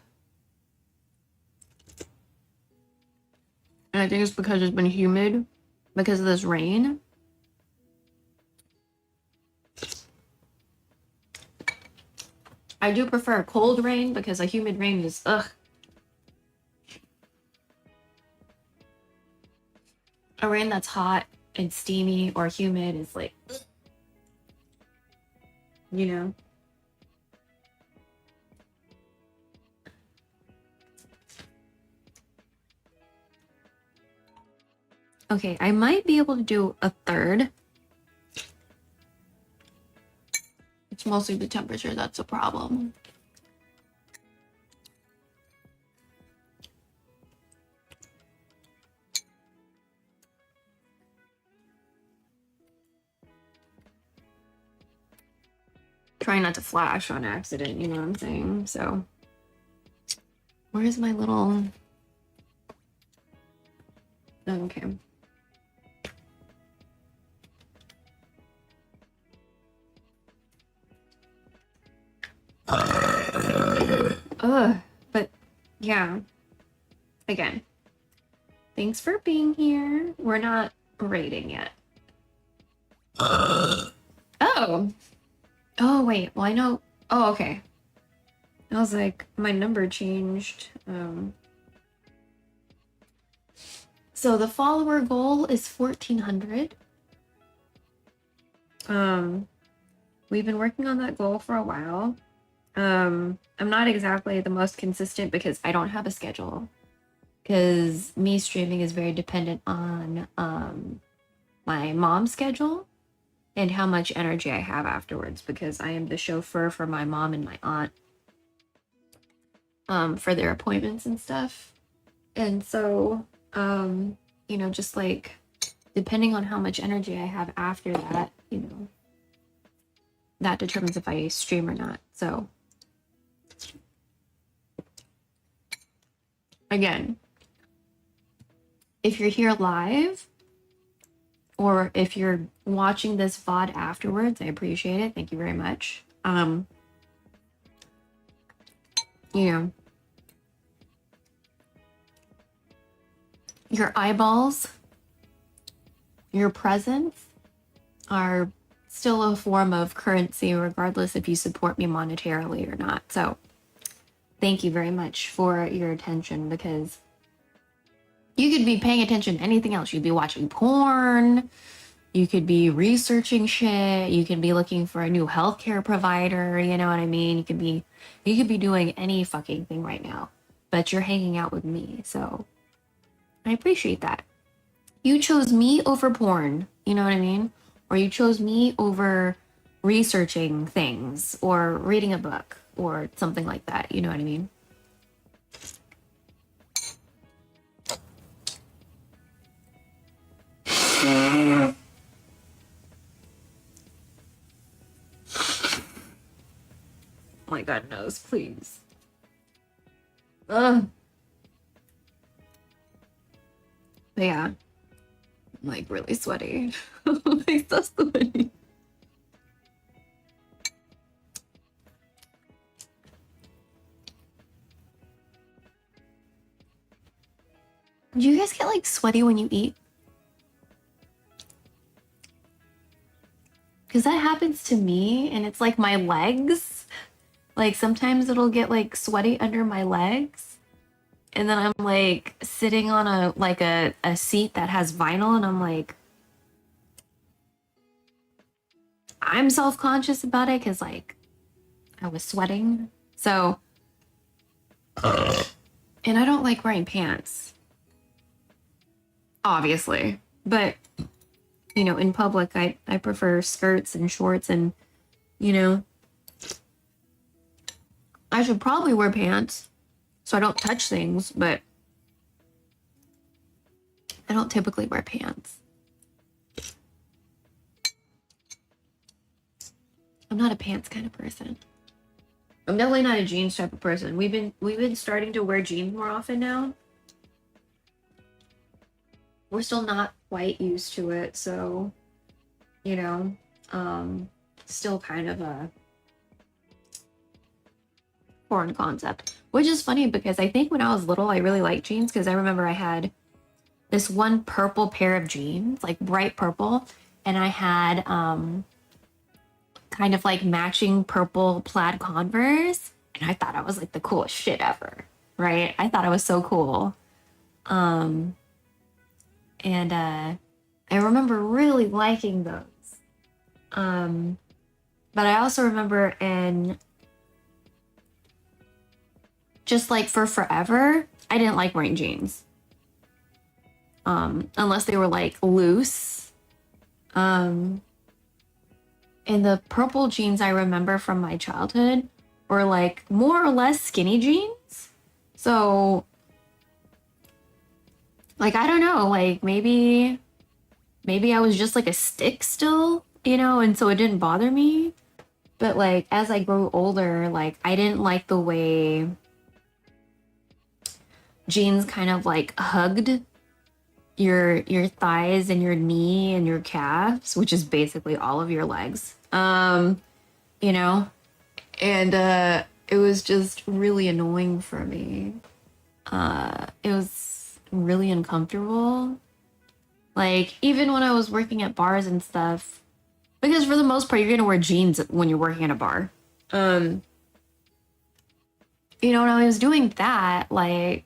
And I think it's because it's been humid because of this rain. I do prefer cold rain because a humid rain is ugh. A rain that's hot and steamy or humid is like, ugh. You know? Okay, I might be able to do a third. It's mostly the temperature that's a problem. Trying not to flash on accident, you know what I'm saying? So, where's my little... Okay. Ugh, but yeah. Again, thanks for being here. We're not rating yet. Oh. Oh, wait. Well, I know. Oh, okay. I was like, my number changed. So the follower goal is 1,400. We've been working on that goal for a while. I'm not exactly the most consistent because I don't have a schedule. Because me streaming is very dependent on my mom's schedule and how much energy I have afterwards, because I am the chauffeur for my mom and my aunt for their appointments and stuff. And so, you know, just like depending on how much energy I have after that, you know, that determines if I stream or not. So again, if you're here live or if you're watching this VOD afterwards, I appreciate it. Thank you very much. You know, your eyeballs, your presence are still a form of currency, regardless if you support me monetarily or not. So thank you very much for your attention, because you could be paying attention to anything else. You'd be watching porn. You could be researching shit. You could be looking for a new healthcare provider. You know what I mean? You could be doing any fucking thing right now, but you're hanging out with me. So I appreciate that. You chose me over porn. You know what I mean? Or you chose me over researching things or reading a book or something like that. You know what I mean? Oh my god, nose, please. Ugh. But yeah, I'm like really sweaty. Like so sweaty. Do you guys get like sweaty when you eat? Because that happens to me, and it's like my legs. Like sometimes it'll get like sweaty under my legs, and then I'm like sitting on a seat that has vinyl, and I'm like, I'm self-conscious about it because like I was sweating. So, and I don't like wearing pants, obviously, but you know, in public, I prefer skirts and shorts, and you know, I should probably wear pants so I don't touch things, but I don't typically wear pants. I'm not a pants kind of person. I'm definitely not a jeans type of person. We've been starting to wear jeans more often now. We're still not quite used to it, so you know, still kind of a foreign concept, which is funny because I think when I was little, I really liked jeans because I remember I had this one purple pair of jeans, like bright purple, and I had kind of like matching purple plaid Converse, and I thought I was like the coolest shit ever, right? I thought I was so cool. And I remember really liking those. But I also remember in just like for forever, I didn't like wearing jeans. Unless they were like loose. And the purple jeans I remember from my childhood were like more or less skinny jeans. So like, I don't know, like maybe I was just like a stick still, you know, and so it didn't bother me. But like as I grew older, like I didn't like the way jeans kind of like hugged your thighs and your knee and your calves, which is basically all of your legs. You know, and it was just really annoying for me. It was really uncomfortable. Like, even when I was working at bars and stuff, because for the most part, you're gonna wear jeans when you're working at a bar. You know, when I was doing that, like,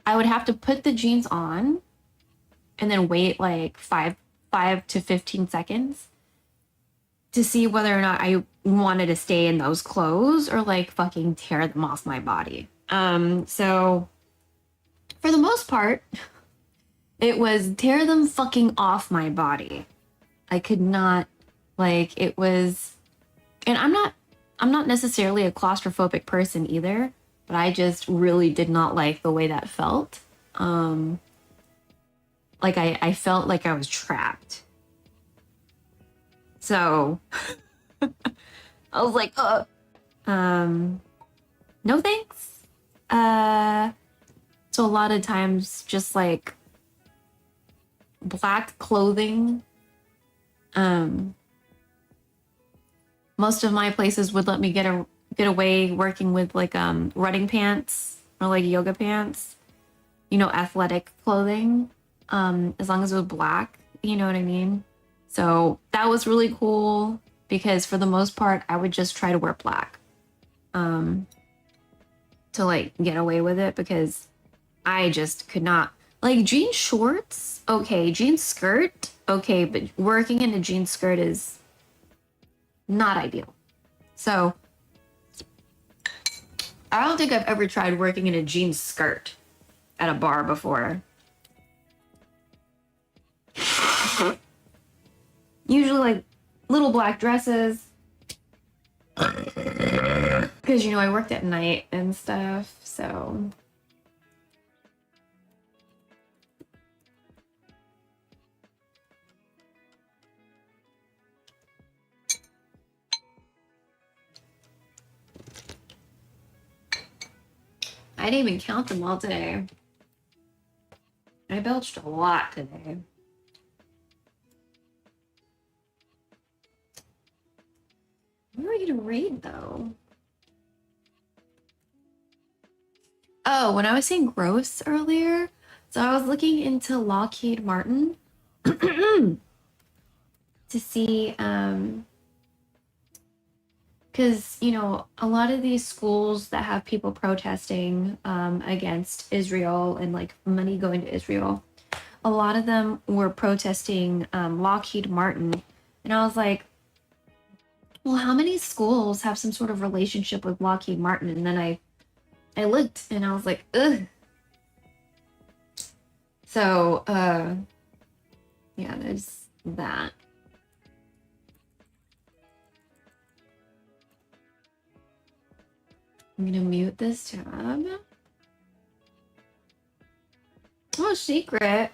I would have to put the jeans on and then wait like five to 15 seconds to see whether or not I wanted to stay in those clothes or like fucking tear them off my body. So for the most part, it was tear them fucking off my body. I could not, like, it was, and I'm not necessarily a claustrophobic person either, but I just really did not like the way that felt. Like I felt like I was trapped. So I was like, no thanks. So a lot of times just like black clothing. Most of my places would let me get away working with like running pants or like yoga pants, you know, athletic clothing, as long as it was black, you know what I mean? So that was really cool because for the most part, I would just try to wear black to like get away with it because I just could not. Like jean shorts, okay, jean skirt, okay, but working in a jean skirt is not ideal. So I don't think I've ever tried working in a jean skirt at a bar before. Usually like little black dresses. Because, you know, I worked at night and stuff, so. I didn't even count them all today. I belched a lot today. What are we gonna read though? Oh, when I was saying gross earlier, so I was looking into Lockheed Martin to see, because, you know, a lot of these schools that have people protesting against Israel and like money going to Israel, a lot of them were protesting Lockheed Martin. And I was like, well, how many schools have some sort of relationship with Lockheed Martin? And then I looked and I was like, ugh. So, yeah, there's that. I'm gonna mute this tab. Oh, secret.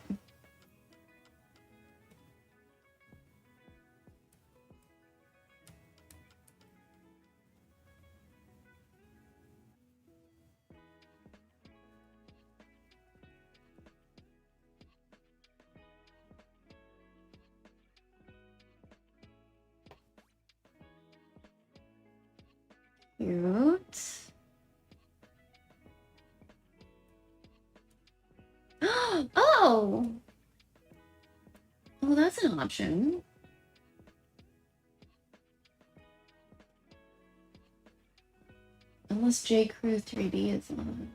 Cute. Oh! Well, that's an option. Unless J. Crew 3D is on.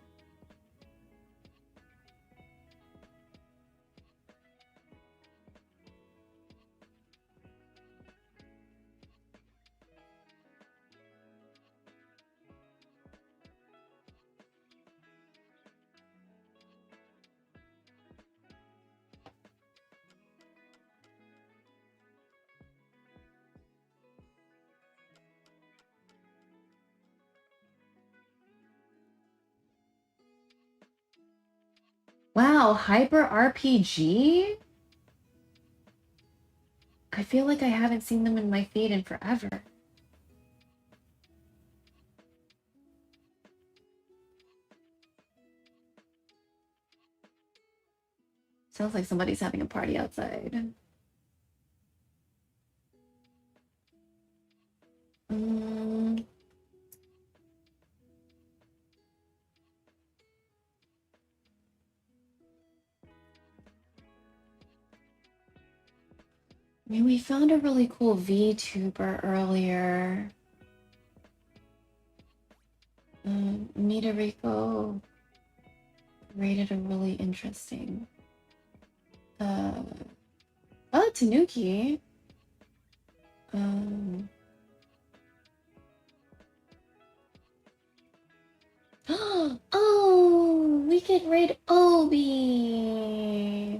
Wow, Hyper RPG? I feel like I haven't seen them in my feed in forever. Sounds like somebody's having a party outside. Mm. I mean, we found a really cool VTuber earlier. Nita Rico rated a really interesting. Oh, Tanuki. Oh, we could raid Obi.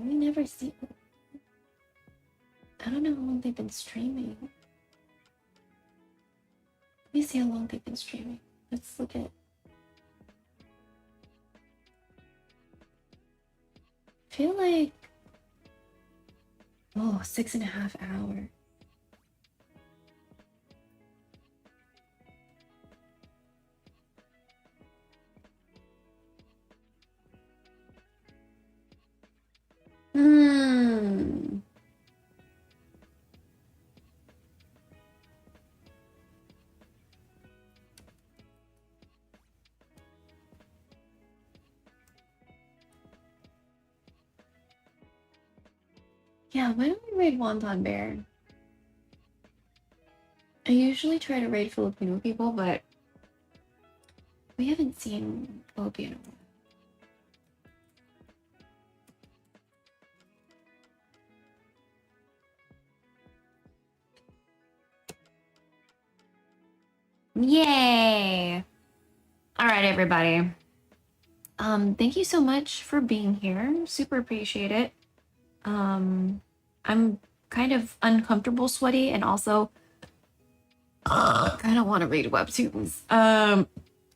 We never see. I don't know how long they've been streaming. Let me see how long they've been streaming. Let's look at. I feel like. Oh, 6.5 hours. Hmm. Yeah, why don't we raid Wonton Bear? I usually try to raid Filipino people, but we haven't seen Obi in a while. Yay! All right, everybody. Thank you so much for being here. Super appreciate it. I'm kind of uncomfortable, sweaty, and also kind of want to read webtoons.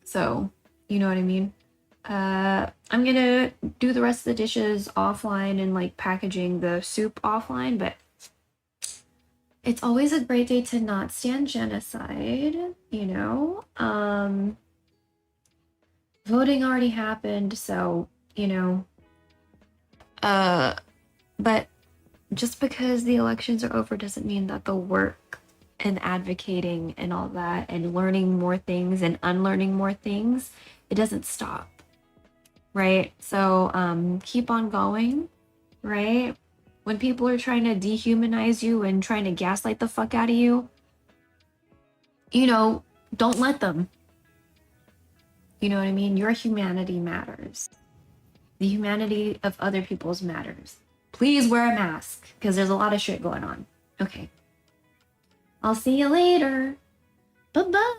So you know what I mean. I'm gonna do the rest of the dishes offline and like packaging the soup offline, but it's always a great day to not stand genocide, you know. Voting already happened, so you know. But just because the elections are over doesn't mean that the work and advocating and all that and learning more things and unlearning more things, it doesn't stop. Right? So keep on going, right? When people are trying to dehumanize you and trying to gaslight the fuck out of you, you know, don't let them. You know what I mean? Your humanity matters. The humanity of other people's matters. Please wear a mask, because there's a lot of shit going on. Okay. I'll see you later. Bye-bye.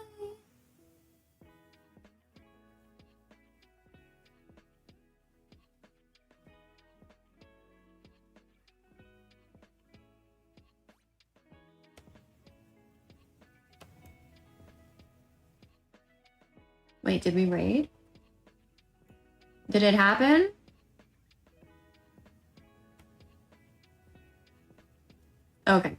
Wait, did we raid? Did it happen? Okay.